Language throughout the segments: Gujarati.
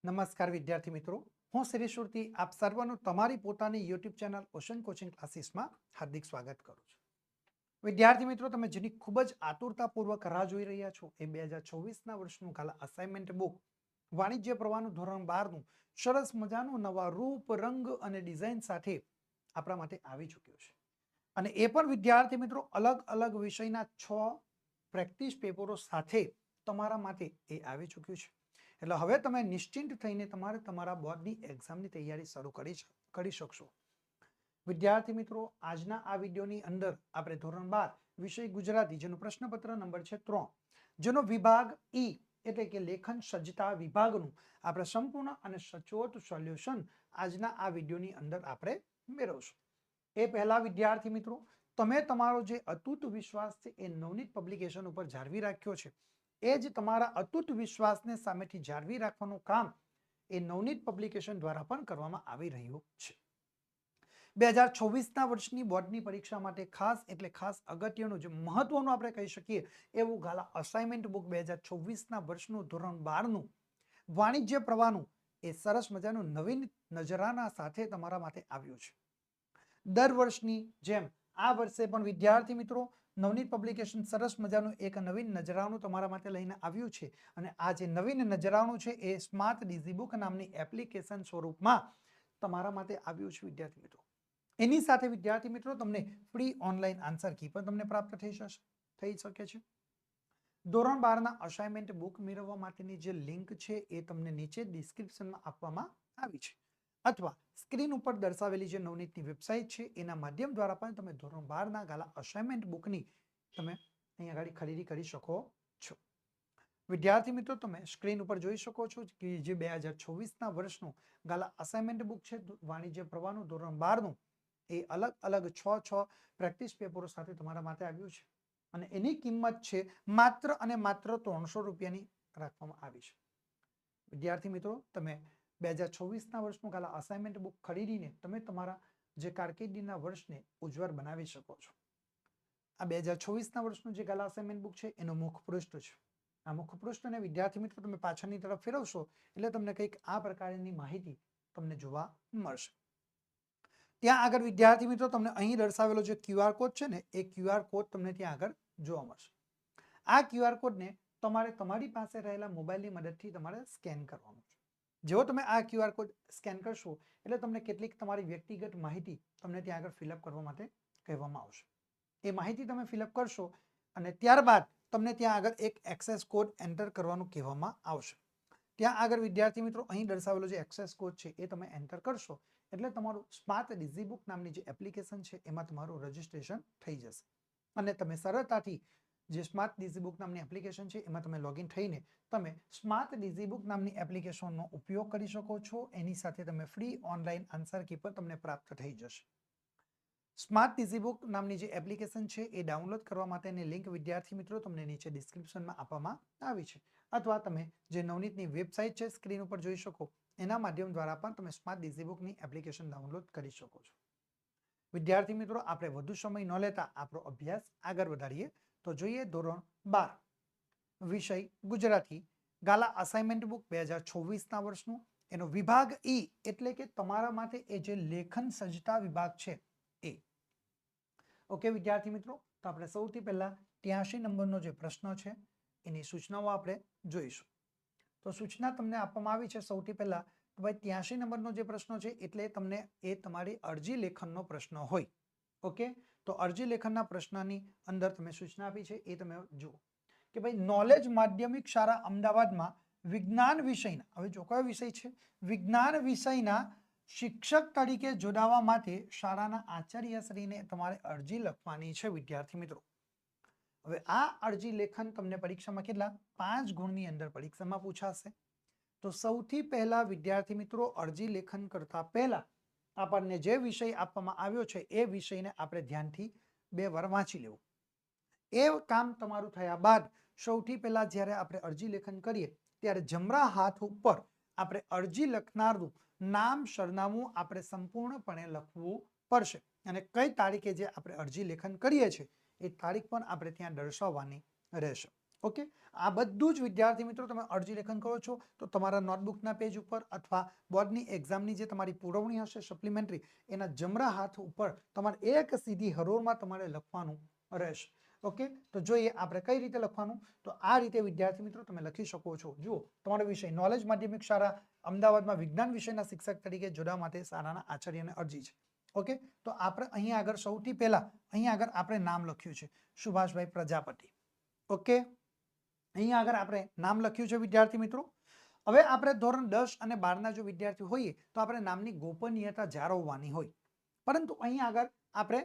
નમસ્કાર વિદ્યાર્થી મિત્રો, હું શ્રી સુરતી આપ સર્વનું તમારી પોતાની યુટ્યુબ ચેનલ ઓશન કોચિંગ ક્લાસીસમાં હાર્દિક સ્વાગત કરું છું. વિદ્યાર્થી મિત્રો, તમે જેની ખૂબ જ આતુરતાપૂર્વક રાહ જોઈ રહ્યા છો એ 2024ના વર્ષનું કાલા અસાઇનમેન્ટ બુક વાણિજ્ય પ્રવાહનું ધોરણ 12નું સરસ મજાનું નવા રૂપ, રંગ અને ડિઝાઇન સાથે આપણા માટે આવી ચૂક્યું છે. અને એ પણ વિદ્યાર્થી મિત્રો અલગ અલગ વિષયના 6 પ્રેક્ટિસ પેપરો સાથે તમારા માટે એ આવી ચૂક્યું છે. એટલે હવે તમે નિશ્ચિંત થઈને તમારા બોર્ડની એક્ઝામની તૈયારી શરૂ કરી શકશો. વિદ્યાર્થી મિત્રો, આજના આ વિડીયોની અંદર આપણે ધોરણ 12 વિષય ગુજરાતી જેનો પ્રશ્નપત્ર નંબર છે 3, જેનો વિભાગ ઈ એટલે કે લેખન સજ્જતા વિભાગનું આપણે સંપૂર્ણ અને સચોટ સોલ્યુશન આજના આ વિડીયોની અંદર આપણે મેળવશું. એ પહેલા વિદ્યાર્થી મિત્રો, તમે તમારો જે અતૂટ વિશ્વાસ છે એ નવનીત પબ્લિકેશન ઉપર જાળવી રાખ્યો છે. એ જ તમારા અતૂટ વિશ્વાસને સામેથી જાળવી રાખવાનું કામ એ નવનીત પબ્લિકેશન દ્વારા પણ કરવામાં આવી રહ્યું છે. 2024ના વર્ષની બોર્ડની પરીક્ષા માટે ખાસ એટલે ખાસ અગત્યનું, જે મહત્વનું આપણે કહી શકીએ એવું ગાલા અસાઇનમેન્ટ બુક 2024ના વર્ષનું ધોરણ 12નું વાણિજ્ય પ્રવાહનું એ સરસ મજાનું નવીન નજરાના સાથે તમારા માટે આવ્યું છે. દર વર્ષની જેમ આ વર્ષે પણ વિદ્યાર્થી મિત્રો નવનીત પબ્લિકેશન સરસ મજાનું એક નવીન નજરાનું તમારા માટે લઈને આવ્યું છે. અને આ જે નવીન નજરાનું છે એ સ્માર્ટ ડિઝીબુક નામની એપ્લિકેશન સ્વરૂપમાં તમારા માટે આવ્યું છે. વિદ્યાર્થી મિત્રો, એની સાથે વિદ્યાર્થી મિત્રો તમને ફ્રી ઓનલાઈન આન્સર કી પણ તમને પ્રાપ્ત થઈ શકે છે. ધોરણ 12ના અસાઇનમેન્ટ બુક મેળવવા માટેની જે લિંક છે એ તમને નીચે ડિસ્ક્રિપ્શનમાં આપવામાં આવી છે, અથવા સ્ક્રીન ઉપર દર્શાવેલી જે નવનીતની વેબસાઇટ છે એના માધ્યમ દ્વારા પણ તમે ધોરણ 12ના ગાલા અસાઇનમેન્ટ બુકની તમે અહીં આગળ ખરીદી કરી શકો છો. વિદ્યાર્થી મિત્રો, તમે સ્ક્રીન ઉપર જોઈ શકો છો કે જે 2024ના વર્ષનું ગાલા અસાઇનમેન્ટ બુક છે વાણિજ્ય પ્રવાહનું ધોરણ 12નું એ અલગ અલગ 6 પ્રેક્ટિસ પેપરો સાથે તમારા માટે આવ્યું છે. અને એની કિંમત છે માત્ર અને માત્ર 300 રૂપિયાની રાખવામાં આવી છે. વિદ્યાર્થી મિત્રો, તમે 2024ના વર્ષનું ગાલા અસાઇનમેન્ટ બુક ખરીદીને તમે તમારા જે કારકિર્દીના વર્ષને ઉજ્જવળ બનાવી શકો છો. આ 2024ના વર્ષનું જે ગાલા અસાઇનમેન્ટ બુક છે એનું મુખપૃષ્ઠ છે. આ મુખપૃષ્ઠને વિદ્યાર્થી મિત્રો તમે પાછળની તરફ ફેરવશો એટલે તમને કંઈક આ પ્રકારની માહિતી તમને જોવા મળશે. ત્યાં આગળ વિદ્યાર્થી મિત્રો તમને અહીં દર્શાવેલો જે QR કોડ છે ને એ QR કોડ તમને ત્યાં આગળ જોવા મળશે. આ QR કોડને તમારે તમારી પાસે રહેલા મોબાઈલની મદદથી તમારે સ્કેન કરવાનું છે. જેવો તમે આ QR કોડ સ્કેન કરશો એટલે તમને કેટલીક તમારી વ્યક્તિગત માહિતી તમને ત્યાં આગળ ફિલઅપ કરવા માટે કહેવામાં આવશે. એ માહિતી તમે ફિલઅપ કરશો અને ત્યારબાદ તમને ત્યાં આગળ એક એક્સેસ કોડ એન્ટર કરવાનું કહેવામાં આવશે. ત્યાં આગળ વિદ્યાર્થી મિત્રો અહીં દર્શાવેલો જે એક્સેસ કોડ છે એ તમે એન્ટર કરશો એટલે તમારું સ્માર્ટ ડિઝીબુક નામની જે એપ્લિકેશન છે એમાં તમારું રજીસ્ટ્રેશન થઈ જશે અને તમે સરળતાથી જે સ્માર્ટ ડિઝીબુક નામની એપ્લિકેશન છે એમાં તમે લોગિન થઈને તમે સ્માર્ટ ડિઝીબુક નામની એપ્લિકેશનનો ઉપયોગ કરી શકો છો. એની સાથે તમે ફ્રી ઓનલાઈન આન્સર કી પણ તમને પ્રાપ્ત થઈ જશે. સ્માર્ટ ડિઝીબુક નામની જે એપ્લિકેશન છે એ ડાઉનલોડ કરવા માટેની લિંક વિદ્યાર્થી મિત્રો તમને નીચે ડિસ્ક્રિપ્શનમાં આપવામાં આવી છે, અથવા તમે જે નવનીતની વેબસાઇટ છે સ્ક્રીન ઉપર જોઈ શકો એના માધ્યમ દ્વારા પણ તમે સ્માર્ટ ડિઝીબુકની એપ્લિકેશન ડાઉનલોડ કરી શકો છો. વિદ્યાર્થી મિત્રો, આપણે વધુ સમય ન લેતા આપણો અભ્યાસ આગળ વધારીએ તો જોઈએ ધોરણ 12 વિષય ગુજરાતી ગાલા અસાઇનમેન્ટ બુક 2024ના વર્ષનું એનો વિભાગ ઈ એટલે કે તમારા માટે એ જે લેખન સજ્જતા વિભાગ છે એ. ઓકે વિદ્યાર્થી મિત્રો, તો આપણે સૌથી પહેલા 83 નંબરનો જે પ્રશ્ન છે એની સૂચનાઓ આપણે જોઈશું. તો સૂચના તમને આપવામાં આવી છે સૌથી પહેલા તો ભાઈ 83 નંબરનો જે પ્રશ્ન છે એટલે તમને એ તમારી અરજી લેખનનો પ્રશ્ન હોય. ઓકે, તો અરજી લેખનના પ્રશ્નની અંદર તમે સૂચના આપી છે એ તમે જુઓ કે ભાઈ નોલેજ માધ્યમિક શાળા અમદાવાદમાં વિજ્ઞાન વિષયના, હવે જો કયો વિષય છે, વિજ્ઞાન વિષયના શિક્ષક તરીકે જોડાવા માટે શાળાના આચાર્યશ્રીને તમારે અરજી લખવાની છે. વિદ્યાર્થી મિત્રો, હવે આ અરજી લેખન તમને પરીક્ષામાં કેટલા 5 ગુણની અંદર પરીક્ષામાં પૂછાશે. તો સૌથી પહેલા વિદ્યાર્થી મિત્રો અરજી લેખન કરતા પહેલા આપણને જે વિષય આપવામાં આવ્યો છે એ વિષયને આપણે ધ્યાનથી 2 વાર વાંચી લેવું. એ કામ તમારું થયા બાદ સૌથી પહેલા જ્યારે આપણે અરજી લેખન કરીએ ત્યારે જમણા હાથ ઉપર આપણે અરજી લખનારનું નામ, સરનામું આપણે સંપૂર્ણપણે લખવું પડશે અને કઈ તારીખે જે આપણે અરજી લેખન કરીએ છીએ એ તારીખ પણ આપણે ત્યાં દર્શાવવાની રહેશે. ઓકે, આ બધું જ વિદ્યાર્થી મિત્રો તમે અરજી લેખન કરો છો તો તમારા નોટબુકના પેજ ઉપર અથવા બોર્ડની એક્ઝામની જે તમારી પુરવણી હશે સપ્લિમેન્ટરી, એના જમણા હાથ ઉપર તમારે એક સીધી હરોળમાં તમારે લખવાનું રહેશે. ઓકે, તો જોઈએ આપણે કઈ રીતે લખવાનું. તો આ રીતે વિદ્યાર્થી મિત્રો તમે લખી શકો છો. જુઓ, તમારો વિષય નોલેજ માધ્યમિક શાળા અમદાવાદમાં વિજ્ઞાન વિષયના શિક્ષક તરીકે જોડાવા માટે શાળાના આચાર્યને અરજી છે. ઓકે, તો આપણે અહીંયા આગળ સૌથી પહેલા અહીંયા આગળ આપણે નામ લખ્યું છે સુભાષભાઈ પ્રજાપતિ. ઓકે, અહીંયા આગળ આપણે નામ લખ્યું છે વિદ્યાર્થી મિત્રો. હવે આપણે ધોરણ 10 અને 12ના જો વિદ્યાર્થી હોઈએ તો આપણે નામની ગોપનીયતા જાળવવાની હોય, પરંતુ અહીંયા આગળ આપણે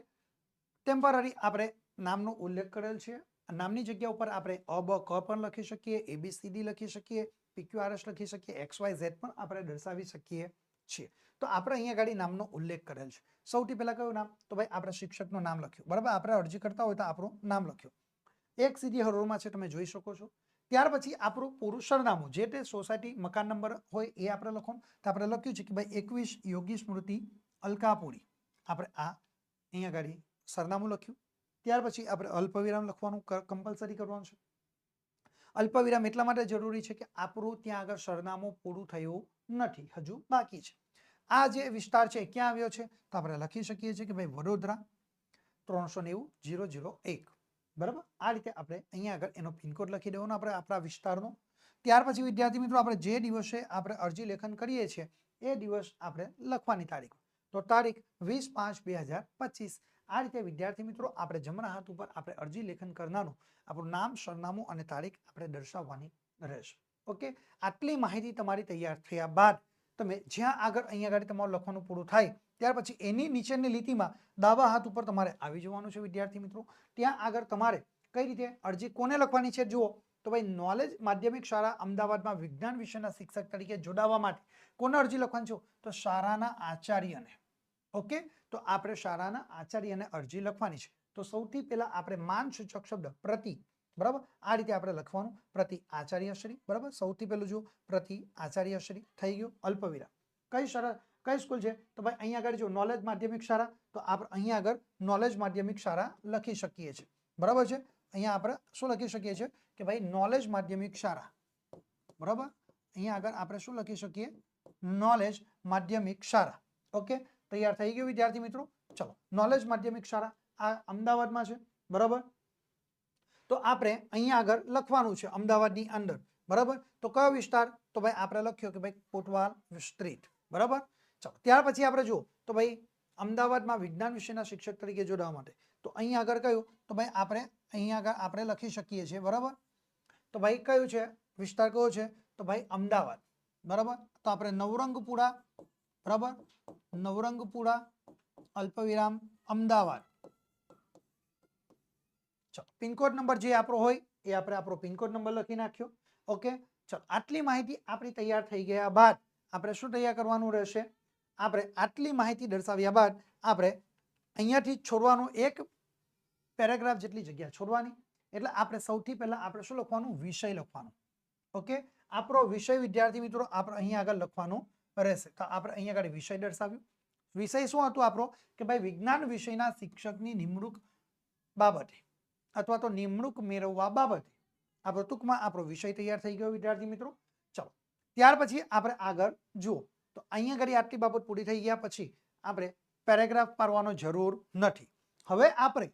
ટેમ્પરરી આપણે નામનો ઉલ્લેખ કરેલ છે. નામની જગ્યા ઉપર આપણે અ બ ક પણ લખી શકીએ, ABCD લખી શકીએ, PQRS લખી શકીએ, XYZ પણ આપણે દર્શાવી શકીએ છીએ. તો આપણે અહીંયા આગળ નામનો ઉલ્લેખ કરેલ છે. સૌથી પહેલા કયું નામ? તો ભાઈ આપણે શિક્ષકનું નામ લખ્યું. બરાબર, આપણે અરજી કરતા હોય તો આપણું નામ લખ્યું. એક સીધી હરોળમાં છે, તમે જોઈ શકો છો. ત્યાર પછી આપણું પૂરું સરનામું, જે તે સોસાયટી મકાન નંબર હોય એ આપણે લખવાનું. તો આપણે લખ્યું છે કે ભાઈ 21 યોગી સ્મૃતિ અલકાપુરી. આપણે આ અહીંયા આગળ સરનામું લખ્યું. ત્યાર પછી આપણે અલ્પવિરામ લખવાનું કમ્પલસરી કરવાનું છે. અલ્પવિરામ એટલા માટે જરૂરી છે કે આપણું ત્યાં આગળ સરનામું પૂરું થયું નથી, હજુ બાકી છે. આ જે વિસ્તાર છે ક્યાં આવ્યો છે? તો આપણે લખી શકીએ છીએ કે ભાઈ વડોદરા 390-001. બરાબર, આ રીતે આપણે અહીંયા આગળ એનો પિનકોડ લખી દેવાનો આપણે આપણા વિસ્તારનો. ત્યાર પછી વિદ્યાર્થી મિત્રો આપણે જે દિવસે આપણે અરજી લેખન કરીએ છીએ એ દિવસ આપણે લખવાની તારીખ. તો તારીખ 20/5/2025. આ રીતે વિદ્યાર્થી મિત્રો આપણે જમણા હાથ ઉપર આપણે અરજી લેખન કરનારનું આપણું નામ, સરનામું અને તારીખ આપણે દર્શાવવાની રહેશે. ઓકે, આટલી માહિતી તમારી તૈયાર થયા બાદ તમે જ્યાં આગળ અહીંયા આગળ તમારું લખવાનું પૂરું થાય ત્યાર પછી એની નીચેની લીટીમાં ડાબા હાથ ઉપર તમારે આવી જવાનું છે વિદ્યાર્થી મિત્રો. ત્યાં આગળ તમારે કઈ રીતે અરજી કોને લખવાની છે જુઓ. તો ભાઈ નોલેજ માધ્યમિક શાળા અમદાવાદમાં વિજ્ઞાન વિષયના શિક્ષક તરીકે જોડાવા માટે કોને અરજી લખવાની છે? તો શાળાના આચાર્યને. ઓકે, તો આપણે શાળાના આચાર્યને અરજી લખવાની છે. તો સૌથી પહેલા આપણે માનસૂચક શબ્દ પ્રતિ, બરાબર, આ રીતે આપણે લખવાનું. પ્રતિ આચાર્યશ્રી. બરાબર, સૌથી પહેલું જો પ્રતિ આચાર્યશ્રી થઈ ગયું. અલ્પવિરામ. કઈ શાળા, કઈ સ્કૂલ છે? તો ભાઈ અહીંયા આગળ જો નોલેજ માધ્યમિક શાળા, તો આપણે અહીંયા આગળ નોલેજ માધ્યમિક શાળા લખી શકીએ છીએ. બરાબર છે, અહીંયા આપણે શું લખી શકીએ છીએ કે ભાઈ નોલેજ માધ્યમિક શાળા. બરાબર, અહીંયા આગળ આપણે શું લખી શકીએ? નોલેજ માધ્યમિક શાળા. ઓકે, તૈયાર થઈ ગયું વિદ્યાર્થી મિત્રો. ચલો, નોલેજ માધ્યમિક શાળા આ અમદાવાદમાં છે. બરાબર, તો આપણે અહીંયા આગળ લખવાનું છે અમદાવાદની અંદર. બરાબર, તો કયો વિસ્તાર? તો ભાઈ આપણે લખ્યો કે ભાઈ કોટવાલ સ્ટ્રીટ. બરાબર, ચલો ત્યાર પછી આપણે જુઓ તો ભાઈ અમદાવાદમાં વિજ્ઞાન વિષયના શિક્ષક તરીકે જોડાવા માટે તો અહીંયા આગળ કયું? તો ભાઈ આપણે અહીંયા આગળ આપણે લખી શકીએ છીએ. બરાબર, તો ભાઈ કયું છે વિસ્તાર? કયો છે? તો ભાઈ અમદાવાદ. બરાબર, તો આપણે નવરંગપુરા. બરાબર, નવરંગપુરા અલ્પવિરામ અમદાવાદ. ચલો, પિનકોડ નંબર જે આપણો હોય એ આપણે આપણો પિનકોડ નંબર લખી નાખ્યો. ઓકે, ચલો આટલી માહિતી આપણી તૈયાર થઈ ગયા બાદ આપણે શું તૈયાર કરવાનું રહેશે? આપણે આટલી માહિતી દર્શાવ્યા બાદ આપણે અહીંયાથી છોડવાનું એક પેરેગ્રાફ જેટલી જગ્યા છોડવાની. એટલે આપણે સૌથી પહેલા આપણે શું લખવાનું? વિષય લખવાનું. ઓકે, આપણો વિષય વિદ્યાર્થી મિત્રો આપણે અહીંયા આગળ લખવાનું રહેશે. તો આપણે અહીંયા આગળ વિષય દર્શાવ્યું. વિષય શું હતું આપણો? કે ભાઈ વિજ્ઞાન વિષયના શિક્ષકની નિમણૂક બાબતે અથવા તો નિમણૂક મેળવવા બાબતે આપણો ટૂંકમાં આપણો વિષય તૈયાર થઈ ગયો વિદ્યાર્થી મિત્રો. ચલો ત્યાર પછી આપણે આગળ જુઓ તો અહીંયા આગળ આટલી બાબત પૂરી થઈ ગયા પછી આપણે પેરેગ્રાફ પાડવાનો જરૂર નથી. હવે આપણે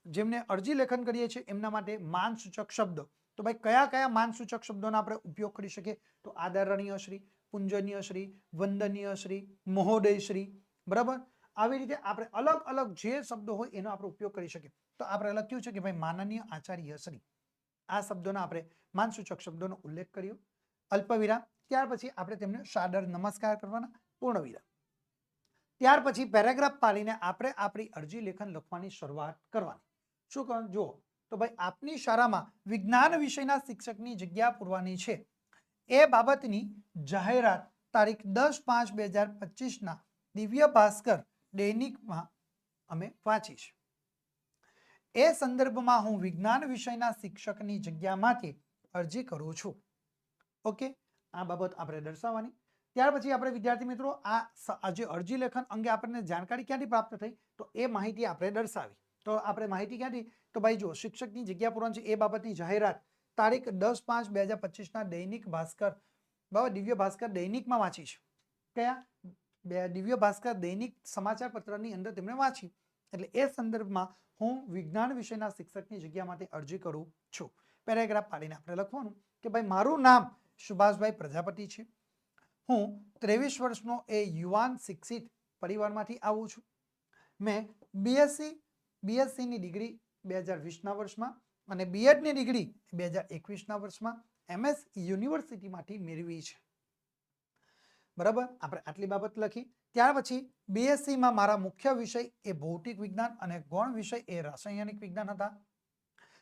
જેમને અરજી લેખન કરીએ છીએ એમના માટે માનસૂચક શબ્દો. તો ભાઈ કયા કયા માનસૂચક શબ્દોનો આપણે ઉપયોગ કરી શકીએ? તો આદરણીય શ્રી, પૂંજનીય શ્રી, વંદનીય શ્રી, મહોદય શ્રી. બરાબર, આવી રીતે આપણે અલગ અલગ જે શબ્દો હોય એનો આપણે ઉપયોગ કરી શકીએ. તો આપણે લખ્યું છે કે ભાઈ માનનીય આચાર્ય શ્રી. આ શબ્દોનો આપણે માનસૂચક શબ્દોનો ઉલ્લેખ કર્યો. અલ્પવિરામ. ત્યાર પછી આપણે તેમને સાદર નમસ્કાર કરવાના. પૂર્ણવિરામ. ત્યાર પછી પેરેગ્રાફ પાડીને આપણે આપણી અરજી લેખન લખવાની શરૂઆત કરવાની. શું કરવાનું? જુઓ તો ભાઈ આપની શાળામાં વિજ્ઞાન વિષયના શિક્ષકની જગ્યા પૂરવાની છે એ બાબતની જાહેરાત તારીખ 10/5/2025 દિવ્ય ભાસ્કર દૈનિકમાં અમે વાંચી છે. એ સંદર્ભમાં હું વિજ્ઞાન વિષયના શિક્ષકની જગ્યા માટે અરજી કરું છું. ઓકે, આ બાબત આપણે દર્શાવવાની. ત્યાર પછી આપણે વિદ્યાર્થી મિત્રો આ જે અરજી લેખન અંગે આપણને જાણકારી ક્યાંથી પ્રાપ્ત થઈ? તો એ માહિતી આપણે દર્શાવી. તો આપણે માહિતી ક્યાંથી? તો ભાઈ જુઓ, શિક્ષકની જગ્યા પૂરવાની છે એ બાબતની જાહેરાત તારીખ 10/5/2025 દૈનિક ભાસ્કર, બરાબર, દિવ્ય ભાસ્કર દૈનિકમાં વાંચી છે. કયા? દિવ્ય ભાસ્કર દૈનિક સમાચાર પત્રની અંદર તેમણે વાંચી. એટલે એ સંદર્ભમાં હું વિજ્ઞાન વિષયના શિક્ષકની જગ્યા માટે અરજી કરું છું. પેરેગ્રાફ પાડીને આપણે લખવાનું કે ભાઈ મારું નામ સુભાષભાઈ પ્રજાપતિ છે. હું 23 વર્ષનો એ યુવાન શિક્ષિત પરિવારમાંથી આવું છું. મેં બીએસસીની ડિગ્રી 2020ના વર્ષમાં અને બીએડની ડિગ્રી 2021ના વર્ષમાં MS યુનિવર્સિટીમાંથી મેળવી છે. બરાબર, આપણે આટલી બાબત લખી. ત્યાર પછી બીએસસીમાં મારા મુખ્ય વિષય એ ભૌતિક વિજ્ઞાન અને ગૌણ વિષય એ રાસાયણિક વિજ્ઞાન હતા.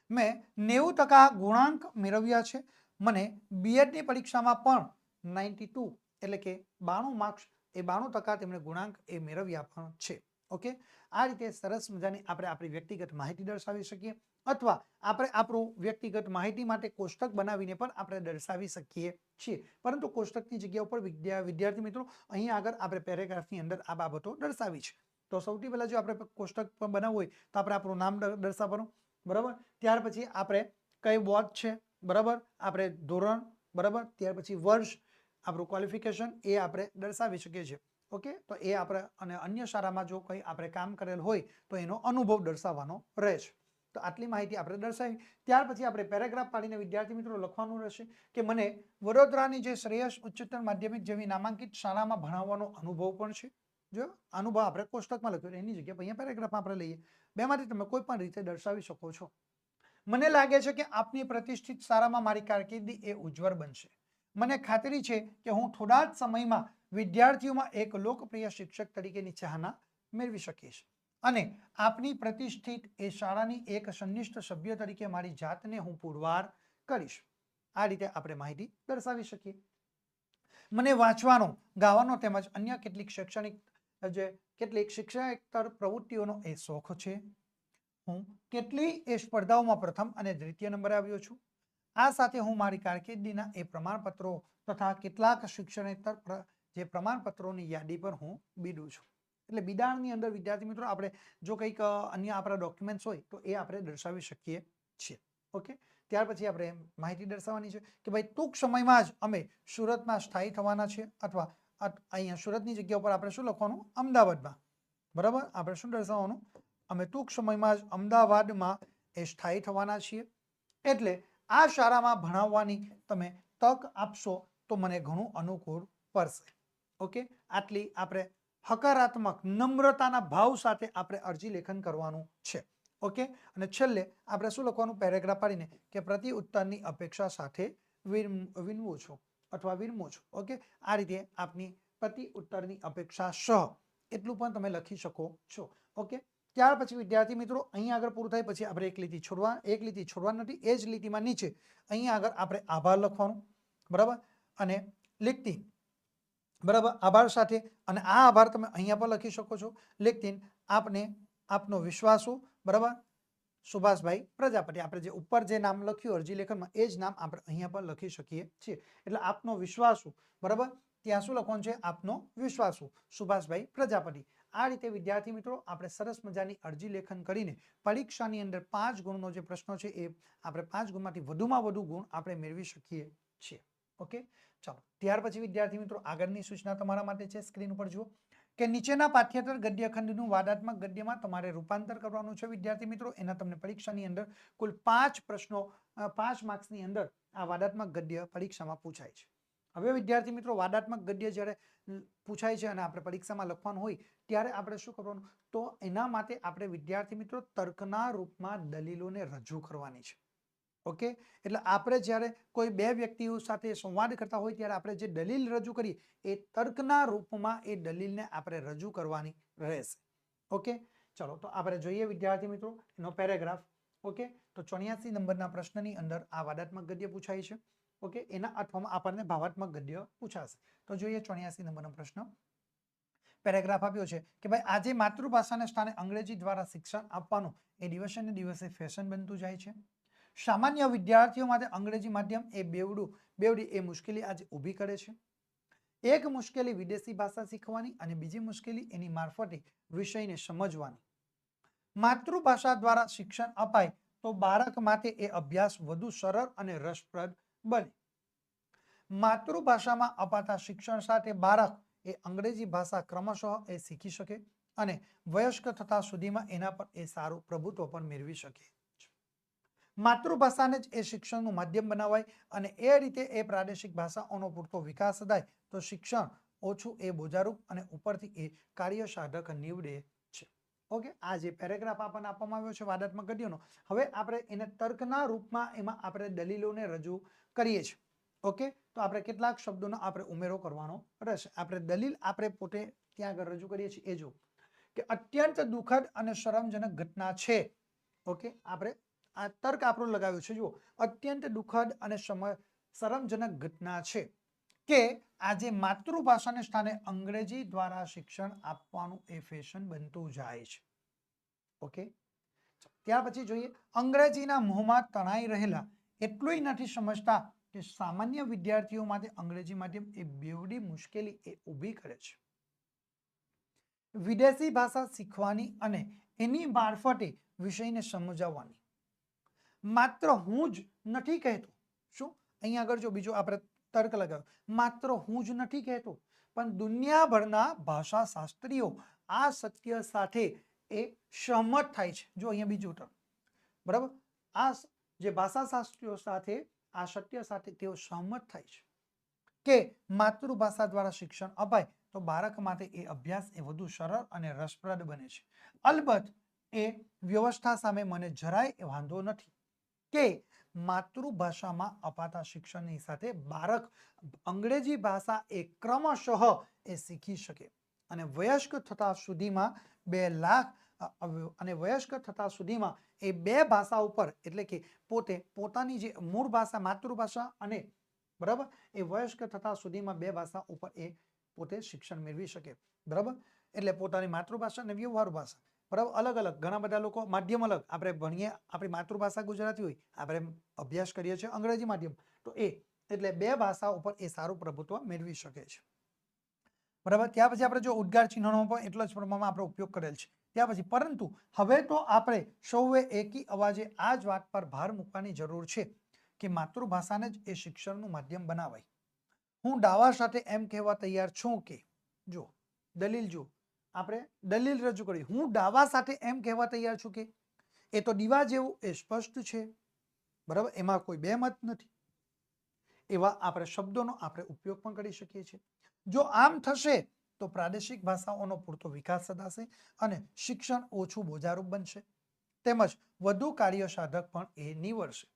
મેં 90% ગુણાંક મેળવ્યા છે. મને બીએડની પરીક્ષામાં પણ 92 એટલે કે 92 માર્ક્સ, એ 92% તેમણે ગુણાંક એ મેળવ્યા પણ છે. ઓકે, આ રીતે સરસ મજાની આપણે આપણી વ્યક્તિગત માહિતી દર્શાવી શકીએ, અથવા આપણે આપણું વ્યક્તિગત માહિતી માટે કોષ્ટક બનાવીને પણ આપણે દર્શાવી શકીએ છીએ. પરંતુ કોષ્ટકની જગ્યા ઉપર વિદ્યાર્થી મિત્રો અહીં આગળ આપણે પેરેગ્રાફની અંદર આ બાબતો દર્શાવી છે. તો સૌથી પહેલા જો આપણે કોષ્ટક બનાવવું હોય તો આપણે આપણું નામ દર્શાવવાનું, બરાબર. ત્યાર પછી આપણે કઈ બોર્ડ છે, બરાબર, આપણે ધોરણ, બરાબર, ત્યાર પછી વર્ષ, આપણું ક્વોલિફિકેશન એ આપણે દર્શાવી શકીએ છીએ. ઓકે, તો એ આપણે અને અન્ય શાળામાં જો કંઈ આપણે કામ કરેલ હોય તો એનો અનુભવ દર્શાવવાનો રહેશે. તો આટલી માહિતી આપણે દર્શાવી. ત્યાર પછી આપણે પેરેગ્રાફ પાડીને વિદ્યાર્થી મિત્રો લખવાનું રહેશે કે મને વડોદરાની જે શ્રેયસ ઉચ્ચતર માધ્યમિક જેવી નામાંકિત શાળામાં ભણાવવાનો અનુભવ પણ છે. જો અનુભવ આપણે કોષ્ટકમાં લખ્યો, એની જગ્યાએ અહીંયા પેરેગ્રાફમાં આપણે લઈએ. બેમાંથી તમે કોઈ પણ રીતે દર્શાવી શકો છો. મને લાગે છે કે આપની પ્રતિષ્ઠિત શાળામાં મારી કારકિર્દી એ ઉજ્જવળ બનશે. મને ખાતરી છે કે હું થોડા જ સમયમાં વિદ્યાર્થીઓમાં એક લોકપ્રિય શિક્ષક તરીકેની ચાહના મેળવી શકીશ અને આપની પ્રતિષ્ઠિત એ શાળાની એક સંનિષ્ઠ સભ્ય તરીકે મારી જાતને હું પુરવાર કરીશ. આ રીતે આપણે માહિતી દર્શાવી શકીએ. મને વાંચવાનો, ગાવાનો તેમજ અન્ય કેટલીક શિક્ષણેતર પ્રવૃત્તિઓનો એ શોખ છે. હું કેટલી એ સ્પર્ધાઓમાં પ્રથમ અને દ્વિતીય નંબરે આવ્યો છું. આ સાથે હું મારી કારકિર્દીના એ પ્રમાણપત્રો તથા કેટલાક શિક્ષણેતર જે પ્રમાણપત્રોની યાદી પર હું બીડું છું. એટલે બિડાણની અંદર વિદ્યાર્થી મિત્રો આપણે જો કંઈક અન્ય આપણા ડોક્યુમેન્ટ્સ હોય તો એ આપણે દર્શાવી શકીએ છીએ. ઓકે, ત્યાર પછી આપણે માહિતી દર્શાવવાની છે કે ભાઈ ટૂંક સમયમાં જ અમે સુરતમાં સ્થાયી થવાના છે, અથવા અહીંયા સુરતની જગ્યા ઉપર આપણે શું લખવાનું? અમદાવાદમાં. બરાબર, આપણે શું દર્શાવવાનું? અમે ટૂંક સમયમાં જ અમદાવાદમાં એ સ્થાયી થવાના છીએ. એટલે આ શાળામાં ભણાવવાની તમે તક આપશો તો મને ઘણું અનુકૂળ પડશે. ઓકે, આટલી આપણે હકારાત્મક નમ્રતાના ભાવ સાથે આપણે અરજી લેખન કરવાનું છે. ઓકે, અને છેલ્લે આપણે શું લખવાનું? પેરેગ્રાફ પાડીને કે પ્રતિ ઉત્તરની અપેક્ષા સાથે વિનવું છું અથવા વિરમું છું. ઓકે, આ રીતે આપની પ્રતિ ઉત્તરની અપેક્ષા સહ એટલું પણ તમે લખી શકો છો. ઓકે, ત્યાર પછી વિદ્યાર્થી મિત્રો અહીં આગળ પૂરું થાય પછી આપણે એક લીટી છોડવા નથી. એ જ લીટીમાં નીચે અહીં આગળ આપણે આભાર લખવાનું, બરાબર, અને લીટી, બરાબર, આભાર સાથે, અને આ આભાર તમે અહીંયા પણ લખી શકો છો. લેખિન આપને આપનો વિશ્વાસુ, બરાબર, સુભાષભાઈ પ્રજાપતિ. આપણે જે ઉપર જે નામ લખ્યું અરજી લેખનમાં એ જ નામ આપણે અહીંયા પણ લખી શકીએ છીએ. એટલે આપનો વિશ્વાસુ, બરાબર, ત્યાં શું લખવાનું છે? આપનો વિશ્વાસુ સુભાષભાઈ પ્રજાપતિ. આ રીતે વિદ્યાર્થી મિત્રો આપણે સરસ મજાની અરજી લેખન કરીને પરીક્ષાની અંદર 5 ગુણનો જે પ્રશ્નો છે એ આપણે 5 ગુણમાંથી વધુમાં વધુ ગુણ આપણે મેળવી શકીએ છીએ. ઓકે, ચાલો ત્યાર પછી વિદ્યાર્થી મિત્રો આગળની સૂચના તમારા માટે છે. સ્ક્રીન ઉપર જુઓ કે નીચેના પાઠ્યેતર ગદ્યખંડનું વાદાત્મક ગદ્યમાં તમારે રૂપાંતર કરવાનું છે. વિદ્યાર્થી મિત્રો એના તમને પરીક્ષાની અંદર કુલ 5 પ્રશ્નો 5 માર્ક્સની અંદર આ વાદાત્મક ગદ્ય પરીક્ષામાં પૂછાય છે. હવે વિદ્યાર્થી મિત્રો વાદાત્મક ગદ્ય જ્યારે પૂછાય છે અને આપણે પરીક્ષામાં લખવાનું હોય ત્યારે આપણે શું કરવાનું? તો એના માટે આપણે વિદ્યાર્થી મિત્રો તર્કના રૂપમાં દલીલોને રજૂ કરવાની છે. ઓકે, એટલે આપણે જ્યારે કોઈ બે વ્યક્તિઓ સાથે સંવાદ કરતા હોય ત્યારે આપણે જે દલીલ રજૂ કરીએ એ તર્કના રૂપમાં એ દલીલને આપણે રજૂ કરવાની રહેશે. ઓકે, ચલો તો આપણે જોઈએ વિદ્યાર્થી મિત્રો એનો પેરેગ્રાફ. ઓકે, તો 84 નંબરના પ્રશ્નની અંદર આ વાદાત્મક ગદ્ય પૂછાય છે. ઓકે, એના અર્થમાં આપણને ભાવાત્મક ગદ્ય પૂછાશે. તો જોઈએ 84 નંબરનો પ્રશ્ન. પેરેગ્રાફ આપ્યો છે કે ભાઈ આજે માતૃભાષાના સ્થાને અંગ્રેજી દ્વારા શિક્ષણ આપવાનું એ દિવસે ને દિવસે ફેશન બનતું જાય છે. સામાન્ય વિદ્યાર્થીઓ માટે અંગ્રેજી માધ્યમ એ બેવડી એ મુશ્કેલી આજે ઊભી કરે છે. એક મુશ્કેલી વિદેશી ભાષા શીખવાની અને બીજી મુશ્કેલી એની મારફતે વિષયને સમજવાની. માતૃભાષા દ્વારા શિક્ષણ અપાય તો બાળક માટે એ અભ્યાસ વધુ સરળ અને રસપ્રદ બને. માતૃભાષામાં અપાતા શિક્ષણ સાથે બાળક એ અંગ્રેજી ભાષા ક્રમશઃ એ શીખી શકે અને વયસ્ક થતા સુધીમાં એના પર એ સારું પ્રભુત્વ પણ મેળવી શકે. માતૃભાષાને જ એ શિક્ષણનું માધ્યમ બનાવાય અને એ રીતે એ પ્રાદેશિક ભાષાઓનો પૂરતો વિકાસ થાય તો શિક્ષણ ઓછું એ બોજારૂપ અને ઉપરથી એ કાર્ય સાધક નીવડે છે. ઓકે, આ જે પેરેગ્રાફ આપણને આપવામાં આવ્યો છે વાદાત્મક ગદ્યનો, હવે આપણે એને તર્કના રૂપમાં એમાં આપણે દલીલોને રજૂ કરીએ છીએ. ઓકે, તો આપણે કેટલાક શબ્દોનો આપણે ઉમેરો કરવાનો રહેશે. આપણે દલીલ આપણે પોતે ત્યાં આગળ રજૂ કરીએ છીએ એ જો કે અત્યંત દુઃખદ અને શરમજનક ઘટના છે. ઓકે, આપણે આ તર્ક આપણું લગાવ્યું છે. જુઓ, અત્યંત દુઃખદ અને શરમજનક ઘટના છે કે આજે માતૃભાષાને સ્થાને અંગ્રેજી દ્વારા શિક્ષણ આપવાનું એ ફેશન બનતું જાય છે. ઓકે, ત્યાર પછી જોઈએ, અંગ્રેજીના મોહમાં તણાઈ રહેલા એટલું નથી સમજતા કે સામાન્ય વિદ્યાર્થીઓ માટે અંગ્રેજી માધ્યમ એ બેવડી મુશ્કેલી એ ઊભી કરે છે. વિદેશી ભાષા શીખવાની અને એની મારફતે વિષયને સમજાવવાની માત્ર હું જ નથી કહેતો. શું અહીંયા આગળ જો બીજો આપણે તર્ક લગાવ્યો, માત્ર હું જ નથી કહેતો પણ દુનિયાભરના ભાષા શાસ્ત્રીઓ આ સત્ય સાથે એ સહમત થાય છે. જો અહીંયા બીજું ટર્મ, બરાબર, આ જે ભાષા શાસ્ત્રીઓ સાથે આ સત્ય સાથે તેઓ સહમત થાય છે કે માતૃભાષા દ્વારા શિક્ષણ અપાય તો બાળક માટે એ અભ્યાસ એ વધુ સરળ અને રસપ્રદ બને છે. અલબત્ત એ વ્યવસ્થા સામે મને જરાય વાંધો નથી કે માતૃભાષામાં અપાતા શિક્ષણની સાથે બાળક અંગ્રેજી ભાષા એ ક્રમશઃ એ શીખી શકે અને વયસ્ક થતા સુધીમાં એ બે ભાષા ઉપર એટલે કે પોતાની જે મૂળ ભાષા માતૃભાષા અને બરાબર એ વયસ્ક થતા સુધીમાં બે ભાષા ઉપર એ પોતે શિક્ષણ મેળવી શકે. બરાબર, એટલે પોતાની માતૃભાષા અને વ્યવહારુ ભાષા, બરાબર, અલગ અલગ ઘણા બધા લોકો માધ્યમ અલગ, આપણે ભણીએ આપણી માતૃભાષા ગુજરાતી હોય, આપણે અભ્યાસ કરીએ છીએ અંગ્રેજી માધ્યમ, તો એ એટલે બે ભાષા ઉપર એ સારું પ્રભુત્વ મેળવી શકે છે. બરાબર, ત્યાર પછી આપણે જો ઉદ્ગાર ચિહ્નોનો પણ એટલો જ પ્રમાણમાં આપણે ઉપયોગ કરેલ છે. ત્યાર પછી પરંતુ હવે તો આપણે સૌએ એકી અવાજે આ જ વાત પર ભાર મૂકવાની જરૂર છે કે માતૃભાષાને જ એ શિક્ષણનું માધ્યમ બનાવાય. હું દાવા સાથે એમ કહેવા તૈયાર છું કે જો દલીલ, જો આપણે દલીલ રજૂ કરી, હું દાવા સાથે એમ કહેવા તૈયાર છું કે એ તો દીવા જેવું એ સ્પષ્ટ છે. બરાબર, એમાં કોઈ બે મત નથી. એવા આપણે શબ્દોનો આપણે ઉપયોગ પણ કરી શકીએ છીએ. જો આમ થશે તો પ્રાદેશિક ભાષાઓનો પૂરતો વિકાસ થશે અને શિક્ષણ ઓછું બોજારૂપ બનશે તેમજ વધુ કાર્ય સાધક પણ એ નીવડશે.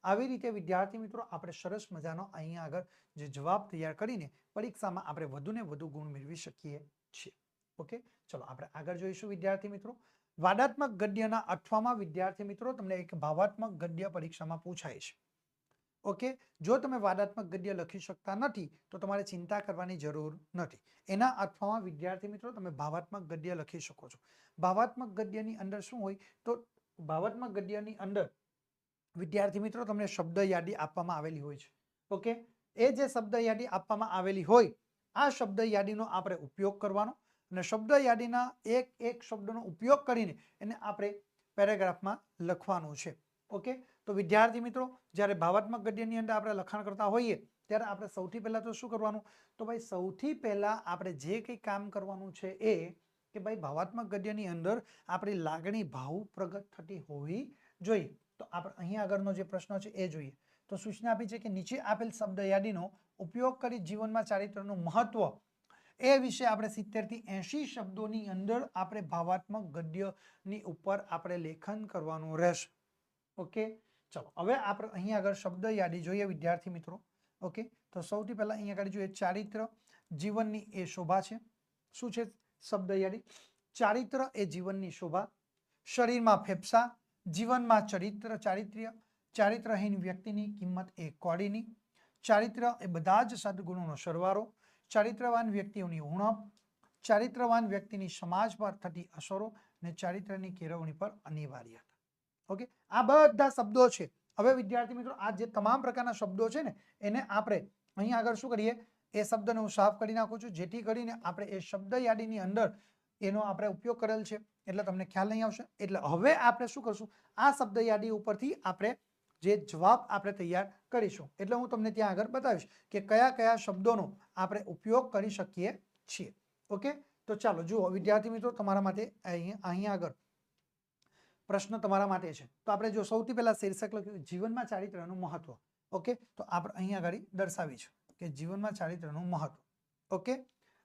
આવી રીતે વિદ્યાર્થી મિત્રો આપણે સરસ મજાનો અહીંયા આગળ જે જવાબ તૈયાર કરીને પરીક્ષામાં આપણે વધુને વધુ ગુણ મેળવી શકીએ છીએ. ઓકે, ચલો આપણે આગળ જોઈશું વિદ્યાર્થી મિત્રો. વાદાત્મક ગદ્યના 8મા વિદ્યાર્થી મિત્રો તમને એક ભાવાત્મક ગદ્ય પરીક્ષામાં પૂછાય છે. ઓકે, જો તમે વાદાત્મક ગદ્ય લખી શકતા નથી તો તમારે ચિંતા કરવાની જરૂર નથી. એના 8મા વિદ્યાર્થી મિત્રો તમે ભાવાત્મક ગદ્ય લખી શકો છો. ભાવાત્મક ગદ્યની અંદર શું હોય તો ભાવાત્મક ગદ્યની અંદર વિદ્યાર્થી મિત્રો તમને શબ્દ યાદી આપવામાં આવેલી હોય છે. ઓકે, એ જે શબ્દ યાદી આપવામાં આવેલી હોય આ શબ્દ યાદીનો આપણે ઉપયોગ કરવાનો અને શબ્દ યાદીના એક શબ્દનો ઉપયોગ કરીને એને આપણે પેરેગ્રાફમાં લખવાનું છે. ઓકે, તો વિદ્યાર્થી મિત્રો જ્યારે ભાવાત્મક ગદ્યની અંદર આપણે લખાણ કરતા હોઈએ ત્યારે આપણે સૌથી પહેલા તો શું કરવાનું, તો ભાઈ સૌથી પહેલા આપણે જે કંઈ કામ કરવાનું છે એ કે ભાઈ ભાવાત્મક ગદ્યની અંદર આપણી લાગણી ભાવ પ્રગટ થતી હોવી જોઈએ. તો આપણે અહીંયા આગળનો જે પ્રશ્ન છે એ જોઈએ. તો સૂચના આપી છે કે નીચે આપેલ શબ્દ યાદીનો ઉપયોગ કરી જીવનમાં ચારિત્રનું મહત્વ એ વિશે આપણે 70 થી 80 શબ્દોની અંદર આપણે ભાવાત્મક ગદ્યની ઉપર આપણે લેખન કરવાનું રહેશે. ઓકે, ચલો હવે આપણે અહીંયા આગળ શબ્દ યાદી જોઈએ વિદ્યાર્થી મિત્રો. ઓકે, તો સૌથી પહેલા અહીંયા આગળ જોઈએ ચારિત્ર જીવનની એ શોભા છે. શું છે શબ્દ યાદી? ચારિત્ર એ જીવનની શોભા, શરીરમાં ફેફસા, જીવનમાં ચારિત્ર્ય, ચારિત્રહીન વ્યક્તિની કિંમત એ કોડીની, ચારિત્ર એ બધા જ સદગુણોનો સરવાળો, ચારિત્રવાન વ્યક્તિઓની ઉણપ, ચારિત્રવાન વ્યક્તિની સમાજ પર થતી અસરો અને ચારિત્રની કેળવણી પર અનિવાર્યતા. ઓકે, આ બધા શબ્દો છે. હવે વિદ્યાર્થી મિત્રો આ જે તમામ પ્રકારના શબ્દો છે ને એને આપણે અહીંયા આગળ શું કરીએ, એ શબ્દને હું સાફ કરી નાખું છું જેથી કરીને આપણે એ શબ્દ યાદીની અંદર એનો આપણે ઉપયોગ કરેલ છે એટલે તમને ખ્યાલ નહીં આવશે. એટલે હવે આપણે શું કરશું, આ શબ્દ યાદી ઉપરથી આપણે જે જવાબ આપણે તૈયાર કરીશું. એટલે હું તમને ત્યાં આગળ બતાવીશ કે કયા કયા શબ્દોનો આપણે ઉપયોગ કરી શકીએ છીએ. ઓકે, તો ચાલો જુઓ વિદ્યાર્થી મિત્રો, તમારા માટે અહીં આગળ પ્રશ્ન તમારા માટે છે. તો આપણે જો સૌથી પહેલા શીર્ષક લખ્યું જીવનમાં ચારિત્રનું મહત્વ. ઓકે, તો આપણે અહીં આગળ દર્શાવી છે કે જીવનમાં ચારિત્રનું મહત્વ. ઓકે,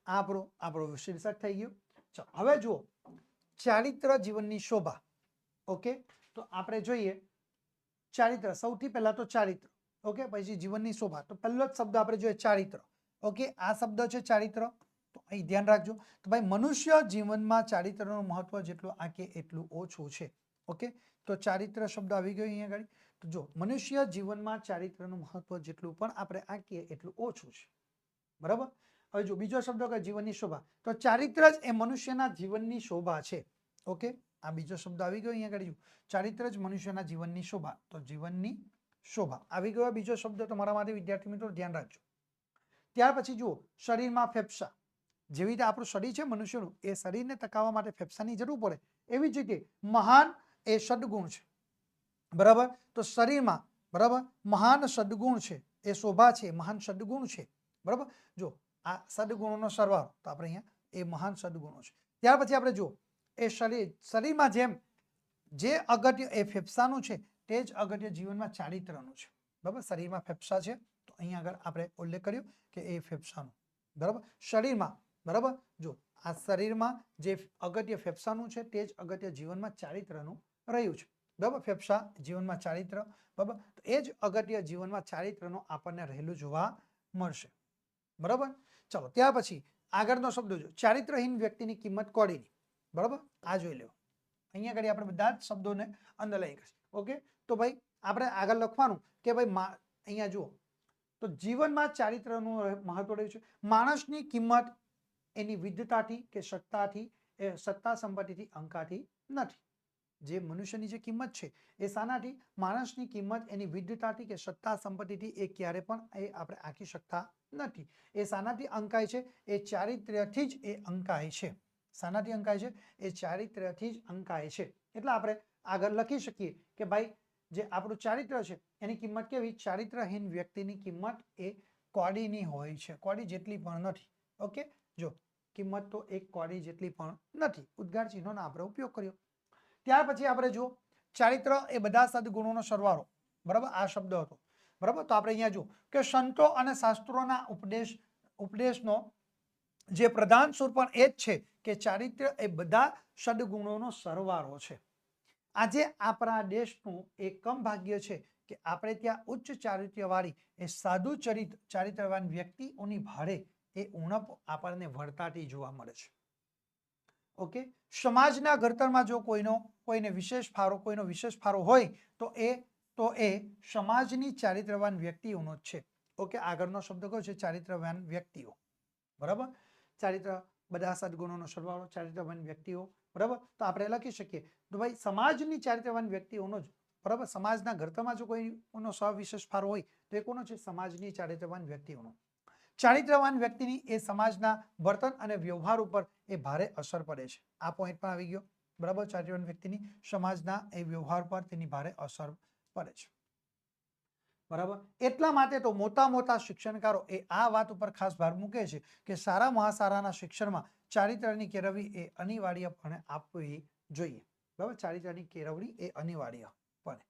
આ આપણો શીર્ષક થઈ ગયું. ચાલો હવે જુઓ ચારિત્ર જીવનની શોભા. ઓકે, તો આપણે જોઈએ ચારિત્ર, સૌથી પહેલા તો ચારિત્ર. ઓકે, પછી જીવનની શોભા. તો પહેલો જ શબ્દ આપણે જોઈએ ચારિત્ર. ઓકે, આ શબ્દ છે ચારિત્ર. તો અહીં ધ્યાન રાખજો તો ભાઈ મનુષ્ય જીવનમાં ચારિત્રનું મહત્વ જેટલું આંકે એટલું ઓછું છે. ઓકે, તો ચારિત્ર શબ્દ આવી ગયો અહીંયા આગળ. તો જો મનુષ્ય જીવનમાં ચારિત્રનું મહત્વ જેટલું પણ આપણે આંકીએ એટલું ઓછું છે. બરાબર. હવે જો બીજો શબ્દ કે જીવનની શોભા. તો ચારિત્ર જ એ મનુષ્યના જીવનની શોભા છે. ઓકે, આ બીજો શબ્દ આવી ગયો અહીંયા આગળ. ચારિત્ર જ મનુષ્યના જીવનની શોભા. તો જીવનની શોભા આવી ગયો બીજો શબ્દ તમારા માટે વિદ્યાર્થી મિત્રો, ધ્યાન રાખજો. ત્યાર પછી જુઓ શરીરમાં ફેફસા. જેવી રીતે આપણું શરીર છે મનુષ્યનું, એ શરીરને ટકાવવા માટે ફેફસાની જરૂર પડે. એવી જ રીતે મહાન એ સદગુણ છે. બરાબર. તો શરીરમાં બરાબર મહાન સદગુણ છે, એ શોભા છે, મહાન સદગુણ છે. બરાબર. જો આ સદગુણોનો સરવાળો, તો આપણે અહીંયા એ મહાન સદગુણો છે. ત્યાર પછી આપણે જુઓ એ શરીરમાં જેમ જે અગત્ય એ ફેફસાનું છે તે જ અગત્ય જીવનમાં ચારિત્રનું છે. બરાબર. શરીરમાં ફેફસા છે તો અહીંયા આગળ આપણે ઉલ્લેખ કર્યો કે એ ફેફસાનું. બરાબર. શરીરમાં બરાબર જો આ શરીરમાં જે અગત્ય ફેફસાનું છે તે જ અગત્ય જીવનમાં ચારિત્રનું રહ્યું છે. બરાબર. ફેફસા જીવનમાં ચારિત્ર. બરાબર. તો એ જ અગત્ય જીવનમાં ચારિત્રનું આપણને રહેલું જોવા મળશે. બરાબર. ચલો ત્યાર પછી આગળનો શબ્દ જો ચારિત્રહીન વ્યક્તિની કિંમત કોડીની. બરાબર. આ જોઈ લો. અહીંયા આગળ આપણે બધા જ શબ્દોને અંડરલાઈન કરીશું. ઓકે, તો ભાઈ આપણે આગળ લખવાનું કે ભાઈ અહીંયા જુઓ તો જીવનમાં ચારિત્રનું મહત્વ રહ્યું છે. માણસની કિંમત એની વિદ્ધતાથી કે સત્તાથી, એ સત્તા સંપત્તિથી, અંકાથી નથી. જે મનુષ્યની જે કિંમત છે એ શાનાથી? માણસની કિંમત એની વિદ્ધતાથી કે સત્તા સંપત્તિથી એ ક્યારે પણ એ આપણે આંકી શકતા નથી. એ શાનાથી અંકાય છે? એ ચારિત્ર્યથી જ એ અંકાય છે. શાનાથી અંકાય છે? એ ચારિત્ર્યથી જ અંકાય છે. એટલે આપણે આગળ લખી શકીએ કે ભાઈ જે આપણું ચારિત્ર છે એની કિંમત કેવી? ચારિત્રહીન વ્યક્તિની કિંમત એ કોડીની હોય છે, કોડી જેટલી પણ નથી. ઓકે, જો કિંમત તો એક કોડી જેટલી પણ નથી. ઉદ્ગાર ચિહ્નોનો આપણે ઉપયોગ કર્યો. ત્યાર પછી આપણે જુઓ ચારિત્ર એ બધા સદગુણોનો સરવાળો. બરાબર. આ શબ્દ હતો. બરાબર. તો આપણે અહીંયા જુઓ કે સંતો અને શાસ્ત્રોના ઉપદેશનો જે પ્રધાન સુર પણ એ જ છે કે ચારિત્ર એ બધા સદગુણોનો સરવાળો છે. આજે આપણા દેશનું એકમ ભાગ્ય છે કે આપણે ત્યાં ઉચ્ચ ચારિત્ર્યવાળી એ સાધુ ચારિત્રવાન વ્યક્તિઓની ભારે એ ઉણપ આપણને વર્તાતી જોવા મળે છે. ઓકે, સમાજના ઘડતરમાં જો કોઈને વિશેષ ફાળો હોય તો એ સમાજની ચારિત્રવાન વ્યક્તિઓનો જ છે. ઓકે, આગળનો શબ્દ કયો છે? ચારિત્રવાન વ્યક્તિઓ. બરાબર. ચારિત્ર બધા સદગુણોનો સરવાળો, ચારિત્રવાન વ્યક્તિઓ. બરાબર. તો આપણે લખી શકીએ તો ભાઈ સમાજની ચારિત્રવાન વ્યક્તિઓનો જ. બરાબર. સમાજના ઘડતરમાં જો કોઈનો સવિશેષ ફાળો હોય તો એ કોનો છે? સમાજની ચારિત્રવાન વ્યક્તિઓનો. ચારિત્રવાન વ્યક્તિની એ સમાજના વર્તન અને વ્યવહાર ઉપર એ ભારે અસર પડે છે. આ પોઈન્ટ પણ આવી ગયો. બરાબર. ચારિત્રવાન વ્યક્તિની સમાજના એ વ્યવહાર પર તેની ભારે અસર પડે છે. બરાબર. એટલા માટે તો મોટા શિક્ષણકારો એ આ વાત ઉપર ખાસ ભાર મૂકે છે કે સારા મહાસારાના શિક્ષણમાં ચારિત્રની કેળવણી એ અનિવાર્યપણે આપવી જોઈએ. બરાબર. ચારિત્રની કેળવણી એ અનિવાર્યપણે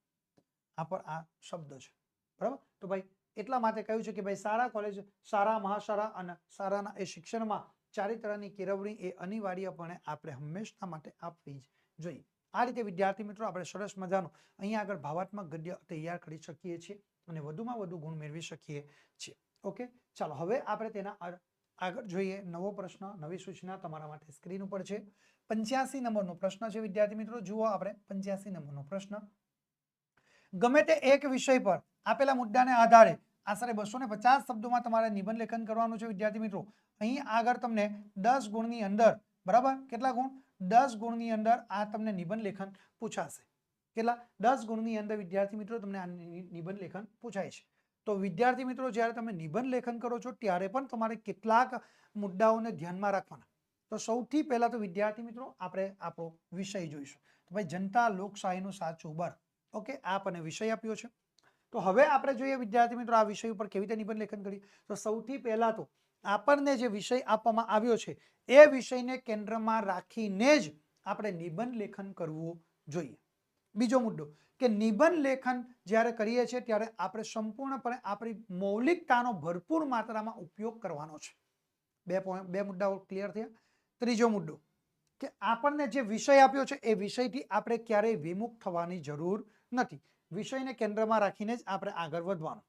આ શબ્દ છે. બરાબર. તો ભાઈ એટલા માટે કહ્યું છે કે ભાઈ શાળા કોલેજ, સારા મહાસારા અને સારાના એ શિક્ષણમાં ચારિત્રની કેળવણી એ અનિવાર્યપણે આપણે હંમેશા માટે આપવી જ જોઈએ. આ રીતે વિદ્યાર્થી મિત્રો આપણે સરસ મજાનું અહીંયા આગળ ભાવાત્મક ગદ્ય તૈયાર કરી શકીએ છીએ અને વધુમાં વધુ ગુણ મેળવી શકીએ છીએ. ઓકે, ચાલો હવે આપણે તેના આગળ જોઈએ નવો પ્રશ્ન, નવી સૂચના તમારા માટે સ્ક્રીન ઉપર છે. 85 નંબરનો પ્રશ્ન છે વિદ્યાર્થી મિત્રો. જુઓ આપણે 85 નંબરનો પ્રશ્ન. ગમે તે એક વિષય પર આપેલા મુદ્દાને આધારે આશરે 250 શબ્દોમાં તમારે નિબંધ લેખન કરવાનું છે વિદ્યાર્થી મિત્રો. અહીં આગળ તમને 10 ગુણની અંદર, બરાબર, કેટલા ગુણ? 10 ગુણની અંદર આ તમને નિબંધ લેખન પૂછાશે. કેટલા? 10 ગુણની અંદર વિદ્યાર્થી મિત્રો તમને આ નિબંધ લેખન પૂછાય છે. તો વિદ્યાર્થી મિત્રો જ્યારે તમે નિબંધ લેખન કરો છો ત્યારે પણ તમારે કેટલાક મુદ્દાઓને ધ્યાનમાં રાખવાના. તો સૌથી પહેલા તો વિદ્યાર્થી મિત્રો આપણે આપણો વિષય જોઈશું. તો ભાઈ જનતા લોકશાહીનું સાચું બળ. ઓકે, આપ અને વિષય આપ્યો છે. તો હવે આપણે જોઈએ વિદ્યાર્થી મિત્રો આ વિષય ઉપર કેવી રીતે નિબંધ લેખન કરીએ. તો સૌથી પહેલા તો આપણને જે વિષય આપવામાં આવ્યો છે એ વિષયને કેન્દ્રમાં રાખીને જ આપણે નિબંધ લેખન કરવું જોઈએ. બીજો મુદ્દો કે નિબંધ લેખન જ્યારે કરીએ છીએ ત્યારે આપણે સંપૂર્ણપણે આપણી મૌલિકતાનો ભરપૂર માત્રામાં ઉપયોગ કરવાનો છે. બે મુદ્દાઓ ક્લિયર થયા. ત્રીજો મુદ્દો કે આપણને જે વિષય આપ્યો છે એ વિષયથી આપણે ક્યારેય વિમુખ થવાની જરૂર નથી. વિષયને કેન્દ્રમાં રાખીને જ આપણે આગળ વધવાનું.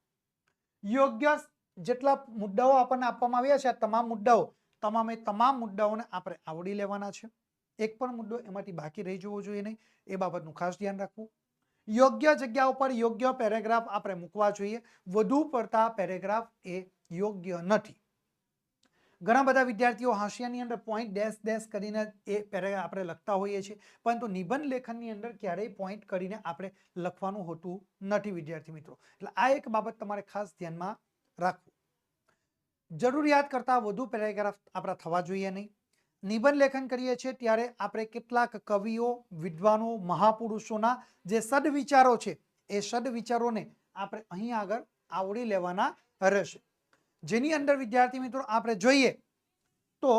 યોગ્ય જેટલા મુદ્દાઓ આપણને આપવામાં આવ્યા છે આ તમામ મુદ્દાઓને આપણે આવડી લેવાના છે. એક પણ મુદ્દો એમાંથી બાકી રહી જવો જોઈએ નહીં, એ બાબતનું ખાસ ધ્યાન રાખવું. યોગ્ય જગ્યા ઉપર યોગ્ય પેરેગ્રાફ આપણે મૂકવા જોઈએ. વધુ પડતા પેરેગ્રાફ એ યોગ્ય નથી. ઘણા બધા વિદ્યાર્થીઓ હાંસિયાની અંદર પોઈન્ટ ડેશ ડેશ કરીને એ પેરેગ્રાફ આપણે લખતા હોઈએ છીએ, પરંતુ નિબંધ લેખનની અંદર ક્યારેય પોઈન્ટ કરીને આપણે લખવાનું હોતું નથી વિદ્યાર્થી મિત્રો. એટલે આ એક બાબત તમારે ખાસ ધ્યાનમાં રાખવું. જરૂરિયાત કરતાં વધુ પેરેગ્રાફ આપણા થવા જોઈએ નહીં. નિબંધ લેખન કરીએ છીએ ત્યારે આપણે કેટલાક કવિઓ, વિદ્વાનો, મહાપુરુષોના જે સદવિચારો છે એ સદવિચારોને આપણે અહીં આગળ આવડી લેવાના રહેશે. જેની અંદર વિદ્યાર્થી મિત્રો આપણે જોઈએ તો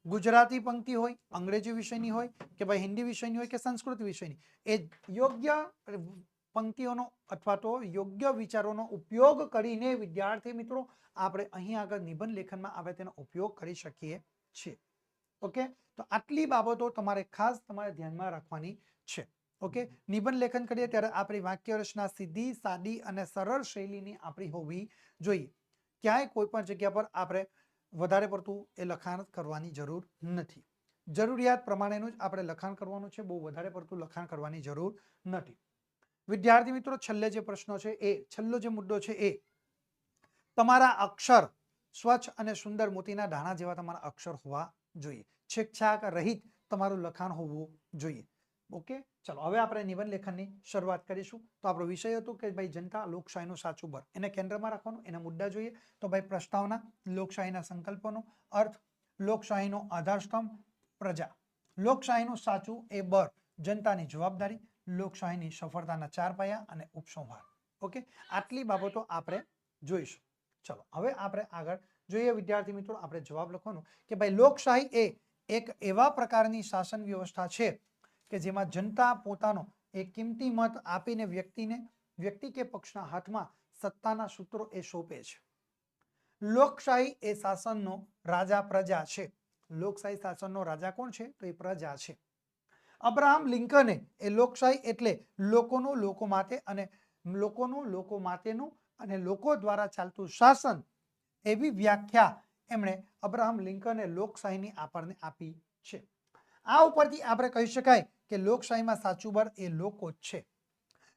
ગુજરાતી પંક્તિ હોય, અંગ્રેજી વિષયની હોય કે ભાઈ હિન્દી વિષયની હોય કે સંસ્કૃત વિષયની, એ યોગ્ય પંક્તિઓનો અથવા તો યોગ્ય વિચારોનો ઉપયોગ કરીને વિદ્યાર્થી મિત્રો આપણે અહીં આગળ નિબંધ લેખનમાં આવે તેનો ઉપયોગ કરી શકીએ છીએ. ઓકે, તો આટલી બાબતો તમારે ખાસ તમારે ધ્યાનમાં રાખવાની છે. ઓકે, નિબંધ લેખન કરીએ ત્યારે આપણી વાક્ય રચના સીધી, સાદી અને સરળ શૈલીની આપણી હોવી જોઈએ. ક્યાંય કોઈ પણ જગ્યા પર આપણે વધારે પડતું એ લખાણ કરવાની જરૂર નથી. જરૂરિયાત પ્રમાણેનું જ આપણે લખાણ કરવાનું છે. બહુ વધારે પડતું લખાણ કરવાની જરૂર નથી. વિદ્યાર્થી મિત્રો છેલ્લે જે પ્રશ્નો છે એ છેલ્લો જે મુદ્દો છે એ તમારા અક્ષર સ્વચ્છ અને સુંદર મોતીના દાણા જેવા તમારા અક્ષર હોવા જોઈએ. છેકછાક રહિત તમારું લખાણ હોવું જોઈએ. ઓકે, ચલો હવે આપણે નિબંધ લેખનની શરૂઆત કરીશું. તો આપણો વિષય હતો કે ભાઈ જનતા લોકશાહીનું સાચું બળ, એને કેન્દ્રમાં રાખવાનું. એના મુદ્દા જોઈએ તો ભાઈ પ્રસ્તાવના, લોકશાહીના સંકલ્પનો અર્થ, લોકશાહીનો આધારસ્તંભ પ્રજા, લોકશાહીનું સાચું એ બળ, જનતાની જવાબદારી, લોકશાહીની સફળતાના 4 પાયા અને ઉપસંહાર. ઓકે, આટલી બાબતો આપણે જોઈશું. ચલો હવે આપણે આગળ જોઈએ વિદ્યાર્થી મિત્રો. આપણે જવાબ લખવાનો કે ભાઈ લોકશાહી એ એક એવા પ્રકારની શાસન વ્યવસ્થા છે કે જેમાં જનતા પોતાનો એક કિંમતી મત આપીને વ્યક્તિ કે પક્ષના હાથમાં સત્તાના સૂત્રો એ સોંપે છે. લોકશાહી એ શાસનનો રાજા પ્રજા છે. લોકશાહી શાસનનો રાજા કોણ છે? તો એ પ્રજા છે. અબ્રાહમ લિંકને એ લોકશાહી એટલે લોકોનું લોકો માટે અને લોકોનું લોકો માટેનું અને લોકો દ્વારા ચાલતું શાસન, એવી વ્યાખ્યા એમણે અબ્રાહમ લિંકને લોકશાહીની આપણને આપી છે. આ ઉપરથી આપણે કહી શકાય કે લોકશાહીમાં સાચું બળ એ લોકો જ છે.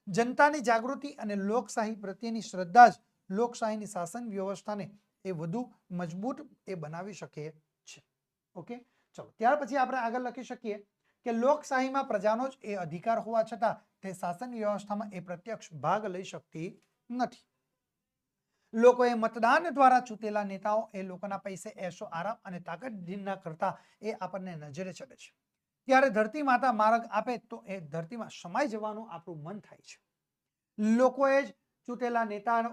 જનતાની જાગૃતિ અને લોકશાહી પ્રત્યેની શ્રદ્ધા જ લોકશાહીની શાસન વ્યવસ્થાને એ વધુ મજબૂત એ બનાવી શકે છે. ઓકે, ચલો ત્યાર પછી આપણે આગળ લખી શકીએ કે લોકશાહીમાં પ્રજાનો જ એ અધિકાર હોવા છતાં તે શાસન વ્યવસ્થામાં એ પ્રત્યક્ષ ભાગ લઈ શકતી નથી. લોકોએ મતદાન દ્વારા ચૂંટેલા નેતાઓ એ લોકોના પૈસે એશો આરામ અને તાકતના કરતા એ આપણને નજરે ચડે છે. ત્યારે ધરતી માતા માર્ગ આપે તો એ ધરતીમાં સમાઈ જવાનું આપણું મન થાય છે. લોકોએ જ ચૂંટેલા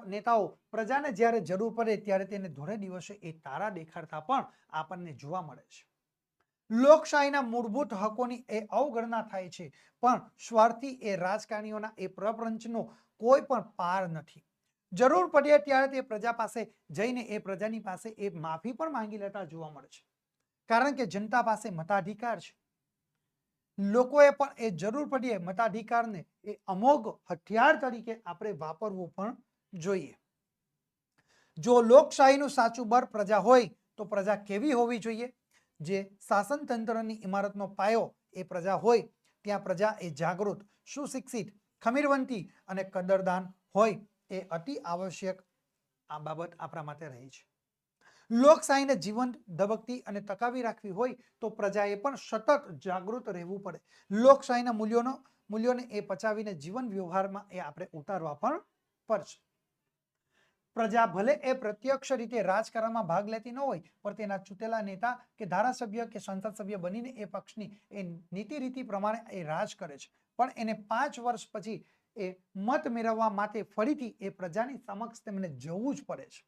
નેતાઓ પ્રજાને જ્યારે જરૂર પડે ત્યારે તેને ધોળે દિવસે એ તારા દેખાડતા પણ આપણને જોવા મળે છે. લોકશાહીના મૂળભૂત હકોની એ અવગણના થાય છે, પણ સ્વાર્થી એ રાજકારણીઓના એ પ્રપંચનો કોઈ પણ પાર નથી. જરૂર પડે ત્યારે તે પ્રજા પાસે જઈને એ પ્રજાની પાસે એ માફી પણ માંગી લેતા જોવા મળે છે. કારણ કે જનતા પાસે મતાધિકાર છે. લોકોએ પણ એ જરૂર પડે મતાધિકારને એ અમોઘ હથિયાર તરીકે આપણે વાપરવું પણ જોઈએ. જો લોકશાહીનું સાચું બળ પ્રજા હોય તો પ્રજા કેવી હોવી જોઈએ? જે શાસન તંત્રની ઇમારતનો પાયો એ પ્રજા હોય ત્યાં પ્રજા એ જાગૃત, સુશિક્ષિત, ખમીરવંતી અને કદરદાન હોય એ અતિ આવશ્યક આ બાબત આપણા માટે રહી છે. લોકશાહીને જીવંત, ધબકતી અને ટકાવી રાખવી હોય તો પ્રજાએ પણ સતત જાગૃત રહેવું પડે. લોકશાહીના મૂલ્યોને એ પચાવીને જીવન વ્યવહારમાં એ આપણે ઉતારવા પણ પડશે. પ્રજા ભલે એ પ્રત્યક્ષ રીતે રાજકારણમાં ભાગ લેતી ન હોય, પણ તેના ચૂંટેલા નેતા કે ધારાસભ્ય કે સંસદ સભ્ય બનીને એ પક્ષની એ નીતિ રીતિ પ્રમાણે એ રાજ કરે છે, પણ એને 5 વર્ષ પછી એ મત મેળવવા માટે ફરીથી એ પ્રજાની સમક્ષ તેમને જવું જ પડે છે.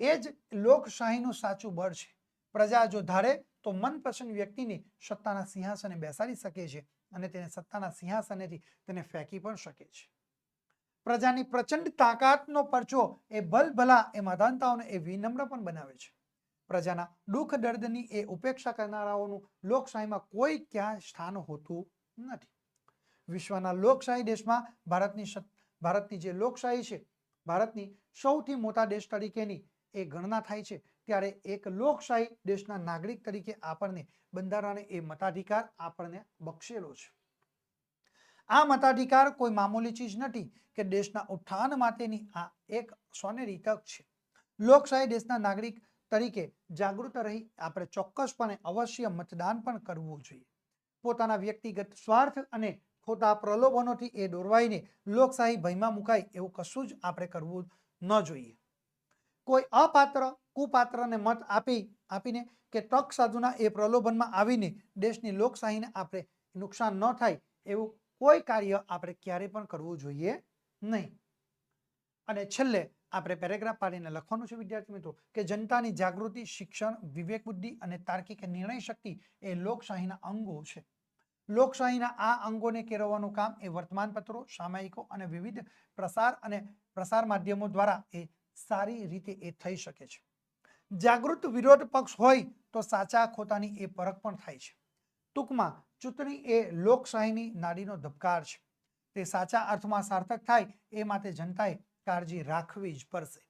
એ જ લોકશાહીનું સાચું બળ છે. પ્રજા જો ધારે તો મનપસંદ વ્યક્તિને સત્તાના સિંહાસને બેસાડી શકે છે અને તેને સત્તાના સિંહાસનેથી તેને ફેંકી પણ શકે છે. પ્રજાની પ્રચંડ તાકાતનો પરચો એ ભલભલા એ મધાનતાઓને એ વિનમ્ર પણ બનાવે છે. પ્રજાના દુઃખ દર્દની એ ઉપેક્ષા કરનારાઓનું લોકશાહીમાં કોઈ ક્યાં સ્થાન હોતું નથી. વિશ્વના લોકશાહી દેશમાં ભારતની જે લોકશાહી છે, ભારતની સૌથી મોટા દેશ તરીકેની એ ગણના થાય છે, ત્યારે એક લોકશાહી દેશના નાગરિક તરીકે આપણને બંધારણે એ મતાધિકાર આપણને બક્ષેલો છે. આ મતાધિકાર કોઈ મામૂલી ચીજ નથી કે દેશના ઉત્થાન માટેની આ એક સોનેરી તક છે. લોકશાહી દેશના નાગરિક તરીકે જાગૃત રહી આપણે ચોક્કસપણે અવશ્ય મતદાન પણ કરવું જોઈએ. પોતાના વ્યક્તિગત સ્વાર્થ અને ખોટા પ્રલોભનોથી એ દોરવાઈને લોકશાહી ભયમાં મુકાય એવું કશું જ આપણે કરવું ન જોઈએ. કોઈ અપાત્ર કુપાત્રને મત આપીને કે તક સાધુના એ પ્રલોભનમાં આવીને દેશની લોકશાહીને આપણે નુકસાન ન થાય એવું કોઈ કાર્ય આપણે ક્યારે પણ કરવું જોઈએ નહીં. અને છેલ્લે આપણે પેરેગ્રાફ પાડીને લખવાનું છે વિદ્યાર્થી મિત્રો કે જનતાની જાગૃતિ, શિક્ષણ, વિવેક બુદ્ધિ અને તાર્કિક નિર્ણય શક્તિ એ લોકશાહીના અંગો છે. લોકશાહીના આ અંગોને કેળવવાનું કામ એ વર્તમાનપત્રો, સામાયિકો અને વિવિધ પ્રસાર માધ્યમો દ્વારા એ સારી રીતે એ થઈ શકે છે. જાગૃત વિરોધ પક્ષ હોય તો સાચા ખોટાની એ પરખ પણ થાય છે. ટૂંકમાં ચૂંટણી એ લોકશાહીની નાડીનો ધબકાર છે. તે સાચા અર્થમાં સાર્થક થાય એ માટે જનતાએ કાળજી રાખવી જ પડશે.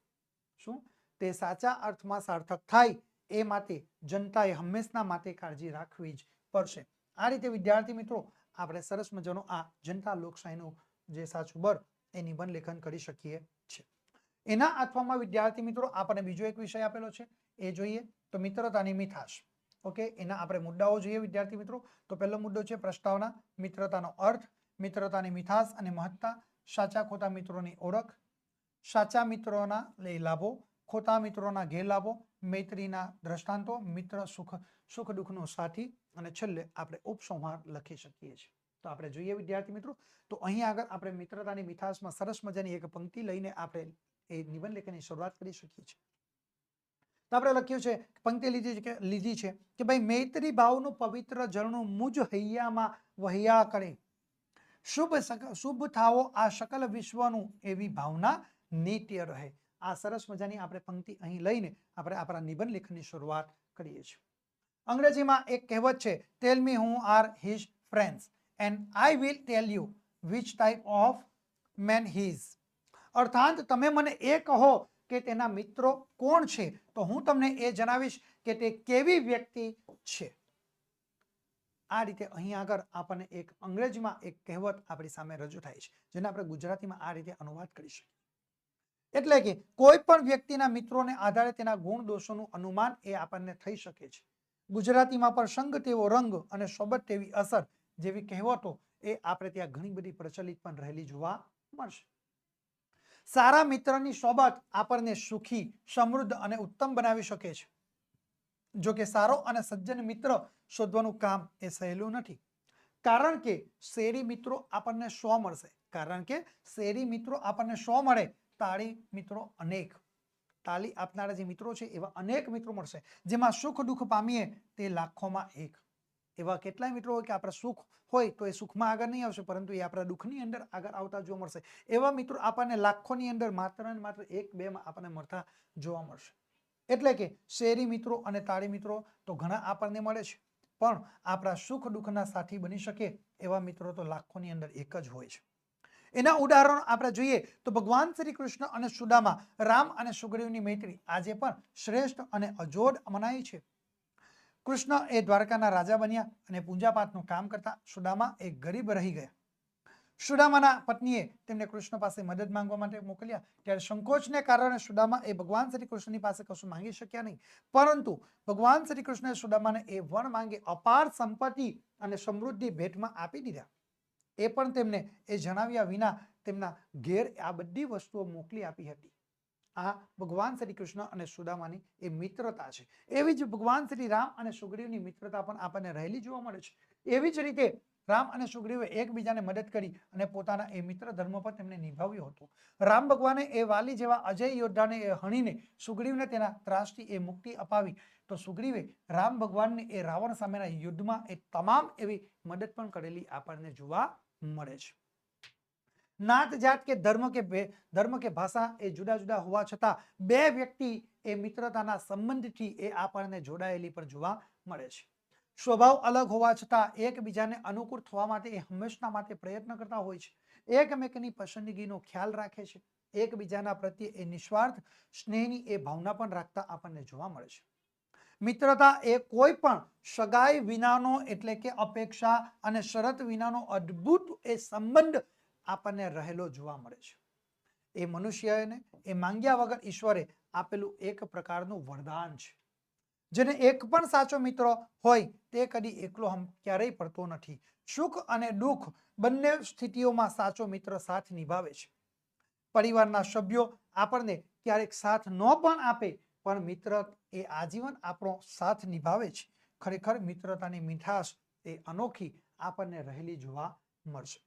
શું? તે સાચા અર્થમાં સાર્થક થાય એ માટે જનતાએ હંમેશના માટે કાળજી રાખવી જ પડશે. આ રીતે વિદ્યાર્થી મિત્રો આપણે સરસ મજાનો આ જનતા લોકશાહીનું જે સાચું બળ એ નિબંધ લેખન કરી શકીએ છીએ. એના અથવામાં વિદ્યાર્થી મિત્રો આપણને બીજો એક વિષય આપેલો છે, એ જોઈએ તો મિત્રતાની મીઠાશ. ઓકે, એના આપણે મુદ્દાઓ જોઈએ વિદ્યાર્થી મિત્રો. તો પહેલો મુદ્દો છે પ્રસ્તાવના, મિત્રતાનો અર્થ, મિત્રતાની મીઠાશ અને મહત્તા, સાચા ખોટા મિત્રોની ઓળખ, સાચા મિત્રોના લાભો, ખોટા મિત્રોના ગેરલાભો, મૈત્રીના દ્રષ્ટાંતો, મિત્ર સુખ દુઃખનો સાથી અને છેલ્લે આપણે ઉપસંહાર લખી શકીએ છીએ. તો આપણે જોઈએ વિદ્યાર્થી મિત્રો, તો અહીં આગળ આપણે મિત્રતાની મીઠાશમાં સરસ મજાની એક પંક્તિ લઈને આપણે એ નિબંધ લેખનની શરૂઆત કરી શકીએ છીએ. તો આપણે લખ્યું છે, પંક્તિ લીધી છે કે ભાઈ મૈત્રી ભાવનું પવિત્ર ઝરણું મુજ હૈયામાં વહ્યા કરે, શુભ થાવો આ સકલ વિશ્વનું એવી ભાવના નિત્ય રહે. આ સરસ મજાની આપણે પંક્તિ અહીં લઈને આપણે આપણા નિબંધ લેખનની શરૂઆત કરીએ છીએ. અંગ્રેજીમાં એક કહેવત છે, tell me who are his friends and I will tell you which type of man he is. અર્થાત તમે મને એ કહો કે તેના મિત્રો કોણ છે તો હું તમને એ જણાવીશ કે તે કેવી વ્યક્તિ છે. આ રીતે અહીં આગળ આપણને એક અંગ્રેજીમાં એક કહેવત આપણી સામે રજૂ થાય છે, જેને આપણે ગુજરાતીમાં આ રીતે અનુવાદ કરી શકીએ. એટલે કે કોઈ પણ વ્યક્તિના મિત્રોને આધારે તેના ગુણ દોષોનું અનુમાન એ આપણને થઈ શકે છે. ગુજરાતીમાં પણ સંગ તેવો રંગ અને સોબત તેવી અસર જેવી કહેવતો એ આપણે ત્યાં ઘણી બધી પ્રચલિત પણ રહેલી જોવા મળશે. સારા મિત્રની સોબત આપણને સુખી, સમૃદ્ધ અને ઉત્તમ બનાવી શકે છે. જો કે સારો અને સજ્જન મિત્ર શોધવાનું કામ એ સહેલું નથી, કારણ કે શેરી મિત્રો આપણને 100 મળશે. કારણ કે શેરી મિત્રો આપણને 100 મળે, તાળી મિત્રો અનેક. તાળી આપનારા જે મિત્રો છે એવા અનેક મિત્રો મળશે, જેમાં સુખ દુઃખ પામીએ તે લાખોમાં એક. એવા કેટલાય મિત્રો હોય કે આપણા સુખ હોય તો એ સુખમાં આગળ નહીં આવશે, પરંતુ એ આપણા દુઃખની અંદર આગળ આવતા જોવા મળશે. એવા મિત્રો આપણને લાખોની અંદર માત્ર ને માત્ર 1-2માં આપણને મળતા જોવા મળશે. એટલે કે શેરી મિત્રો અને તાળી મિત્રો તો ઘણા આપણને મળે છે, પણ આપણા સુખ દુઃખના સાથી બની શકે એવા મિત્રો તો લાખોની અંદર એક જ હોય છે. એના ઉદાહરણો આપણે જોઈએ તો ભગવાન શ્રી કૃષ્ણ અને સુદામા, રામ અને સુગ્રીવની મૈત્રી આજે પણ શ્રેષ્ઠ અને અજોડ મનાય છે. કૃષ્ણ એ દ્વારકાના રાજા બન્યા અને પૂજાપાઠનું કામ કરતા. સુદામા એ ગરીબ રહી ગયા. સુદામાના પત્નીએ તેમને કૃષ્ણ પાસે મદદ માંગવા માટે મોકલ્યા, ત્યારે સંકોચને કારણે સુદામા એ ભગવાન શ્રી કૃષ્ણની પાસે કશું માંગી શક્યા નહીં, પરંતુ ભગવાન શ્રી કૃષ્ણએ સુદામાને એ વણ માંગે અપાર સંપત્તિ અને સમૃદ્ધિ ભેટમાં આપી દીધા. એ પણ તેમને એ જણાવ્યા વિના તેમના ઘેર આ બધી વસ્તુઓ મોકલી આપી હતી. આ ભગવાન શ્રી કૃષ્ણ અને સુદામાની એ મિત્રતા છે. એવી જ ભગવાન શ્રી રામ અને સુગ્રીવની મિત્રતા પણ આપણને રહેલી જોવા મળે છે. એવી જ રીતે રામ અને સુગ્રીવે એકબીજાને મદદ કરી અને પોતાના એ મિત્ર ધર્મ પર તેમને નિભાવ્યો હતો. રામ ભગવાને એ વાલી જેવા અજય યોદ્ધાને એ હણીને સુગ્રીવને તેના ત્રાસથી એ મુક્તિ અપાવી, તો સુગ્રીવે રામ ભગવાનને એ રાવણ સામેના યુદ્ધમાં એ તમામ એવી મદદ પણ કરેલી આપણને જોવા મળે છે. નાત જાત કે ધર્મ કે ભાષા એ જુદા જુદા હોવા છતાં બે વ્યક્તિ એ મિત્રતાના સંબંધથી એ આપણને જોડાયેલી પણ જોવા મળે છે. સ્વભાવ અલગ હોવા છતાં એકબીજાને અનુકૂળ થવા માટે એ હંમેશા માટે પ્રયત્ન કરતા હોય છે. એકમેકની પસંદગીનો ખ્યાલ રાખે છે. એકબીજાના પ્રત્યે એ નિસ્વાર્થ સ્નેહની એ ભાવના પણ રાખતા આપણને જોવા મળે છે. મિત્રતા એ કોઈ પણ સગાઈ વિનાનો એટલે કે અપેક્ષા અને શરત વિનાનો અદ્ભુત એ સંબંધ આપણને રહેલો જોવા મળે છે. એ મનુષ્યને એ માંગ્યા વગર ઈશ્વરે આપેલું એક પ્રકારનું વરદાન છે. જેને એક પણ સાચો મિત્ર હોય તે કદી એકલો ક્યારેય પડતો નથી. સુખ અને દુઃખ બંને સ્થિતિઓમાં સાચો મિત્ર સાથ નિભાવે છે. પરિવારના સભ્યો આપણને ક્યારેક સાથ ન પણ આપે, પણ મિત્ર એ આજીવન આપણો સાથ નિભાવે છે. ખરેખર મિત્રતાની મીઠાશ એ અનોખી આપણને રહેલી જોવા મળશે.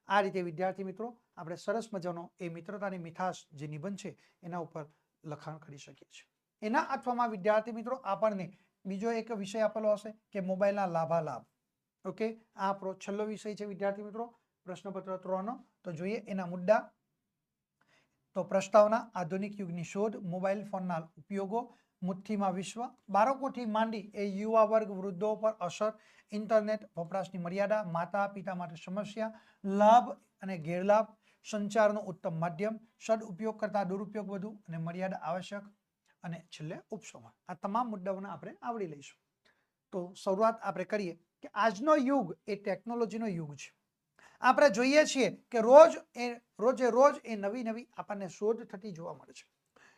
આ રીતે વિદ્યાર્થી મિત્રો આપણે સરસ મજાનો એ મિત્રતાની મીઠાશ જે નિબંધ છે એના ઉપર લખાણ કરી શકીએ છીએ. એના અથવામાં વિદ્યાર્થી મિત્રો આપણને બીજો એક વિષય આપેલો હશે કે મોબાઈલના લાભાલાભ. ઓકે, આ આપણો છેલ્લો વિષય છે વિદ્યાર્થી મિત્રો પ્રશ્નપત્ર 3નો. તો જોઈએ એના મુદ્દા. તો પ્રસ્તાવના, આધુનિક યુગની શોધ, મોબાઈલ ફોનના ઉપયોગો, મુઠ્ઠીમાં વિશ્વ, બાળકોથી માંડી એ યુવા વર્ગ વૃદ્ધો પર અસર, ઇન્ટરનેટ વપરાશની મર્યાદા, માતા પિતા માટે સમસ્યા, લાભ અને ગેરલાભ, સંચારનું ઉત્તમ માધ્યમ, સદઉપયોગ કરતા દુરુપયોગ વધુ અને મર્યાદા આવશ્યક, અને છેલ્લે ઉપસંહાર. આ તમામ મુદ્દાઓને આપણે આવરી લઈશું. તો શરૂઆત આપણે કરીએ કે આજનો યુગ એ ટેકનોલોજીનો યુગ છે. આપણે જોઈએ છીએ કે રોજે રોજ એ નવી નવી આપણને શોધ થતી જોવા મળે છે.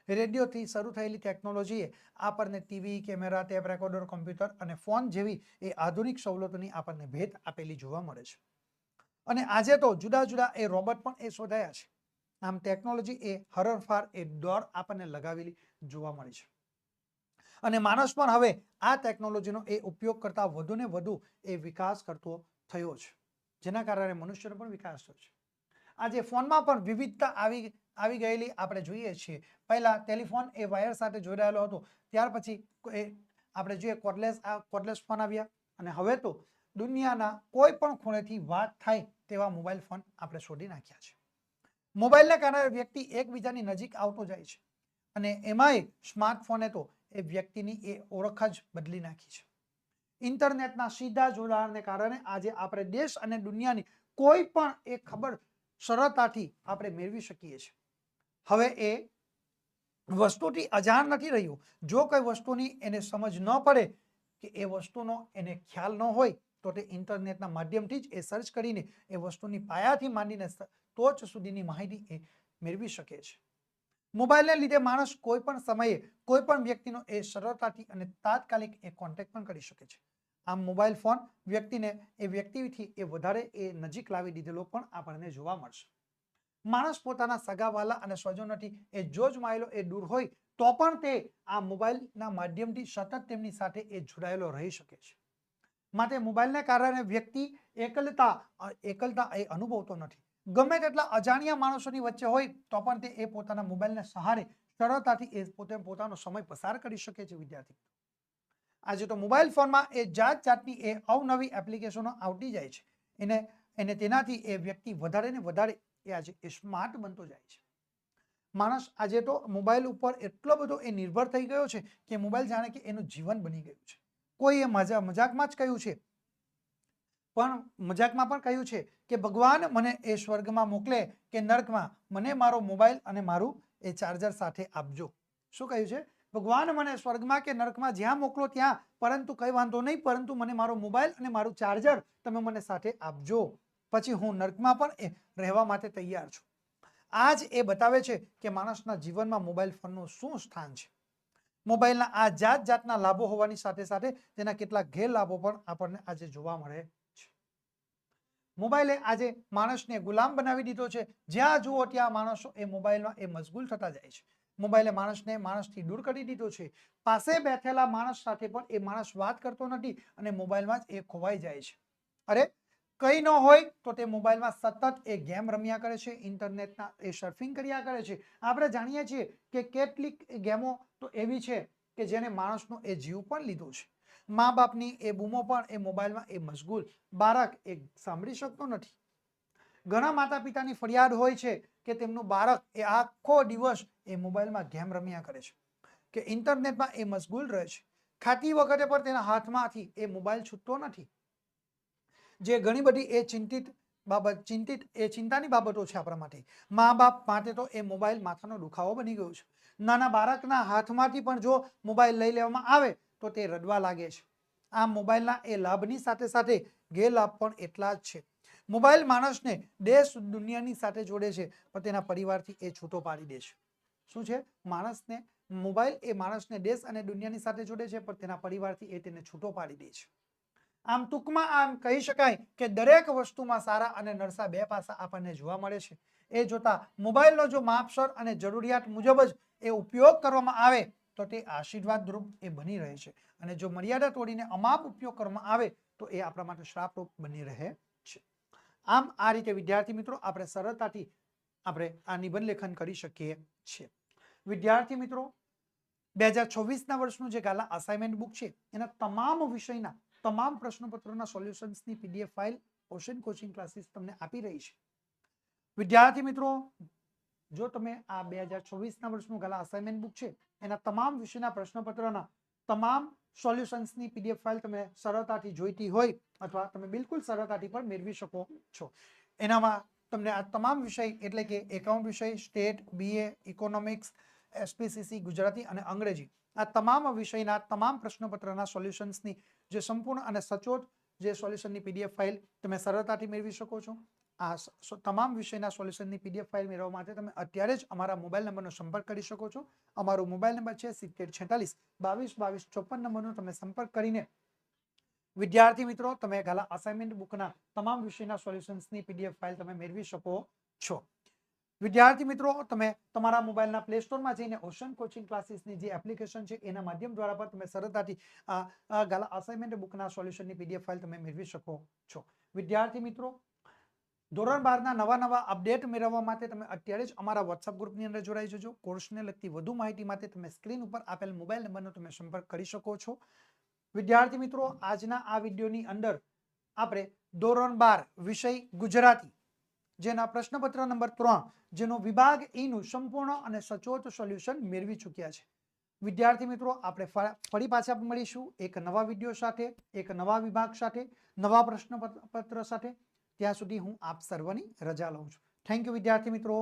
રેડિયોથી શરૂ થયેલી ટેકનોલોજીએ આપણને TV, camera, tape recorder, computer અને ફોન જેવી એ આધુનિક સવલતોની આપણને ભેટ આપેલી જોવા મળે છે. અને આજે તો જુદા જુદા એ રોબોટ પણ એ શોધાયા છે. આમ ટેકનોલોજી એ હરણફાર એ દોર આપણને લગાવેલી જોવા મળી છે. અને માણસ પણ હવે આ ટેકનોલોજીનો એ ઉપયોગ કરતા વધુ ને વધુ એ વિકાસ કરતો થયો છે. જેના કારણે મનુષ્યનો પણ વિકાસ થયો છે. આજે ફોનમાં પણ વિવિધતા આવી ગયેલી આપણે જોઈએ છીએ. પહેલા ટેલિફોન એ વાયર સાથે જોડાયેલો હતો, ત્યાર પછી આપણે જોઈએ કોર્ડલેસ ફોન આવ્યા, અને હવે તો દુનિયાના કોઈ પણ ખૂણેથી વાત થાય તેવા મોબાઈલ ફોન આપણે શોધી નાખ્યા છે. મોબાઈલના કારણે વ્યક્તિ એકબીજાની નજીક આવતો જાય છે, અને એમાંય સ્માર્ટફોને તો એ વ્યક્તિની એ ઓળખ જ બદલી નાખી છે. ઇન્ટરનેટના સીધા જોડાણને કારણે આજે આપણે દેશ અને દુનિયાની કોઈ પણ એ ખબર સરળતાથી આપણે મેળવી શકીએ છીએ. હવે એ વસ્તુથી અજાણ નથી રહ્યું. જો કોઈ વસ્તુની એને સમજ ન પડે કે એ વસ્તુનો એને ખ્યાલ ન હોય તો તે ઇન્ટરનેટના માધ્યમથી જ એ સર્ચ કરીને એ વસ્તુની પાયાથી માંડીને ટોચ સુધીની માહિતી એ મેળવી શકે છે. મોબાઈલને લીધે માણસ કોઈ પણ સમયે કોઈ પણ વ્યક્તિનો એ સરળતાથી અને તાત્કાલિક એ કોન્ટેક્ટ પણ કરી શકે છે. આમ મોબાઈલ ફોન વ્યક્તિથી એ વધારે એ નજીક લાવી દીધેલો પણ આપણને જોવા મળશે. માણસ પોતાના સગાવાલા અને સ્વજનોથી એ જોજમાયેલો એ દૂર હોય તો પણ તે આ મોબાઈલના માધ્યમથી સતત તેમની સાથે એ જોડાયેલો રહી શકે છે. માટે મોબાઈલને કારણે વ્યક્તિ એકલતા એ અનુભવતો નથી. ગમે તેટલા અજાણ્યા માણસોની વચ્ચે હોય તો પણ તે એ પોતાના મોબાઈલના સહારે સરળતાથી એ પોતાનો સમય પસાર કરી શકે છે. વિદ્યાર્થી આજે તો મોબાઈલ ફોનમાં એ જાત જાતની એ અવનવી એપ્લિકેશનો આવતી જાય છે. એને તેનાથી એ વ્યક્તિ વધારે ને વધારે એ આજે સ્માર્ટ બનતો જાય છે. માણસ આજે તો મોબાઈલ ઉપર એટલો બધો એ નિર્ભર થઈ ગયો છે કે મોબાઈલ જાણે કે એનું જીવન બની ગયું છે. કોઈ એ મજાકમાં જ કહ્યું છે, મજાકમાં પણ કહ્યું છે કે ભગવાન મને એ સ્વર્ગમાં મોકલે કે નર્કમાં, મને મારો મોબાઈલ અને મારું એ ચાર્જર સાથે આપજો. શું કહ્યું છે? ભગવાન મને સ્વર્ગમાં કે નર્કમાં જ્યાં મોકલો ત્યાં, પરંતુ કઈ વાંધો નહીં, પરંતુ મને મારો મોબાઈલ અને મારું ચાર્જર તમે મને સાથે આપજો. પછી હું નર્કમાં પણ એ રહેવા માટે તૈયાર છું. આ જ એ બતાવે છે કે માણસના જીવનમાં મોબાઈલ ફોનનું શું સ્થાન છે. મોબાઈલના આ જાતના લાભો હોવાની સાથે સાથે તેના કેટલાક ગેરલાભો પણ આપણને આજે જોવા મળે છે. મોબાઈલે આજે માણસને ગુલામ બનાવી દીધો છે. જ્યાં જુઓ ત્યાં માણસો એ મોબાઈલમાં એ મશગુલ થતા જાય છે. મોબાઈલે માણસને માણસથી દૂર કરી દીધો છે. પાસે બેઠેલા માણસ સાથે પણ એ માણસ વાત કરતો નથી અને મોબાઈલમાં જ એ ખોવાઈ જાય છે. અરે કંઈ ન હોય તો તે મોબાઈલમાં સતત એ ગેમ રમ્યા કરે છે, ઇન્ટરનેટના એ સર્ફિંગ કર્યા કરે છે. આપણે જાણીએ છીએ કે કેટલીક ગેમો તો એવી છે કે જેને માણસનો એ જીવ પણ લીધો છે. મા બાપની એ બૂમો પણ એ મોબાઈલમાં એ મશગુલ બાળક એ સાંભળી શકતો નથી. ઘણા માતા પિતાની ફરિયાદ હોય છે કે તેમનું બાળક એ આખો દિવસ એ મોબાઈલમાં ગેમ રમ્યા કરે છે કે ઇન્ટરનેટમાં એ મશગુલ રહે છે. ખાતી વખતે પણ તેના હાથમાંથી એ મોબાઈલ છૂટતો નથી. જે ઘણી બધી એ ચિંતાની બાબતો છે આપણા માટે. મા બાપ માટે તો એ મોબાઈલ માથાનો દુખાવો બની ગયો છે. નાના બાળકના હાથમાંથી પણ જો મોબાઈલ લઈ લેવામાં આવે તો તે રડવા લાગે છે. આમ મોબાઈલના એ લાભની સાથે સાથે ગેરલાભ પણ એટલા જ છે. મોબાઈલ માણસને દેશ દુનિયાની સાથે જોડે છે પણ તેના પરિવારથી એ છૂટો પાડી દે છે. શું છે? મોબાઈલ એ માણસને દેશ અને દુનિયાની સાથે જોડે છે પણ તેના પરિવારથી એ તેને છૂટો પાડી દે છે. આમ ટૂંકમાં આમ કહી શકાય કે દરેક વસ્તુમાં સારા અને નરસા બે પાસા આપણને જોવા મળે છે. એ જોતા મોબાઈલનો જો માપસર અને જરૂરિયાત મુજબ જ એ ઉપયોગ કરવામાં આવે તો તે આશીર્વાદરૂપ એ બની રહે છે અને જો મર્યાદા તોડીને અમાપ ઉપયોગ કરવામાં આવે તો એ આપણા માટે શ્રાપરૂપ બની રહે છે. આમ આ રીતે વિદ્યાર્થી મિત્રો આપણે સરળતાથી આપણે આ નિબંધ લેખન કરી શકીએ છીએ. વિદ્યાર્થી મિત્રો 2024ના વર્ષનું જે ગાલા અસાઇનમેન્ટ બુક છે એના તમામ વિષયના તમામ પ્રશ્નપત્રોના સોલ્યુશન્સની PDF file Ocean Coaching Classes તમને આપી રહી છે. વિદ્યાર્થી મિત્રો જો તમે આ 2024ના વર્ષનું ગાલા અસાઇનમેન્ટ બુક છે એના તમામ વિષયના પ્રશ્નપત્રના તમામ સોલ્યુશન્સની પીડીએફ ફાઇલ તમે સરળતાથી જોઈતી હોય અથવા તમે બિલકુલ સરળતાથી પણ મેળવી શકો છો. એનામાં તમને આ તમામ વિષય એટલે કે એકાઉન્ટ વિષય, state, BA, economics, SPCC, Gujarati અને અંગ્રેજી આ તમામ વિષયના તમામ પ્રશ્નપત્રના સોલ્યુશન્સની જે સંપૂર્ણ અને સચોટ જે સોલ્યુશનની પીડીએફ ફાઇલ તમે સરળતાથી મેળવી શકો છો. આ તમામ વિષયના સોલ્યુશનની પીડીએફ ફાઇલ મેળવવા માટે તમે અત્યારે જ અમારા મોબાઈલ નંબરનો સંપર્ક કરી શકો છો. અમારો મોબાઈલ નંબર છે 7046 22 22 54 નંબરનો તમે સંપર્ક કરીને વિદ્યાર્થી મિત્રો તમે ગાલા અસાઇનમેન્ટ બુકના તમામ વિષયના સોલ્યુશન્સની પીડીએફ ફાઇલ તમે મેળવી શકો છો. વિદ્યાર્થી મિત્રો તમે તમારા મોબાઈલના પ્લે સ્ટોરમાં જઈને ઓશન કોચિંગ ક્લાસીસની જે એપ્લિકેશન છે એના માધ્યમ દ્વારા પણ તમે સરળતાથી ગાલા અસાઇનમેન્ટ બુકના સોલ્યુશનની પીડીએફ ફાઇલ તમે મેળવી શકો છો. વિદ્યાર્થી મિત્રો ધોરણ 12ના નવા અપડેટ મેળવવા માટે તમે અત્યારે જ અમારા વોટ્સઅપ ગ્રુપની અંદર જોડાઈ જજો. કોર્સને લગતી વધુ માહિતી માટે તમે સ્ક્રીન ઉપર આપેલ મોબાઈલ નંબરનો તમે સંપર્ક કરી શકો છો. વિદ્યાર્થી મિત્રો આજના આ વિડીયોની અંદર આપણે ધોરણ 12 વિષય ગુજરાતી જેના પ્રશ્નપત્ર નંબર 3 જેનો વિભાગ ઈનું સંપૂર્ણ અને સચોટ સોલ્યુશન મેળવી ચૂક્યા છે. વિદ્યાર્થી મિત્રો આપણે ફરી પાછા મળીશું એક નવા વિડીયો સાથે, એક નવા વિભાગ સાથે, નવા પ્રશ્નપત્ર સાથે. ત્યાં સુધી હું આપ સર્વની રજા લઉં છું. થેન્ક યુ વિદ્યાર્થી મિત્રો.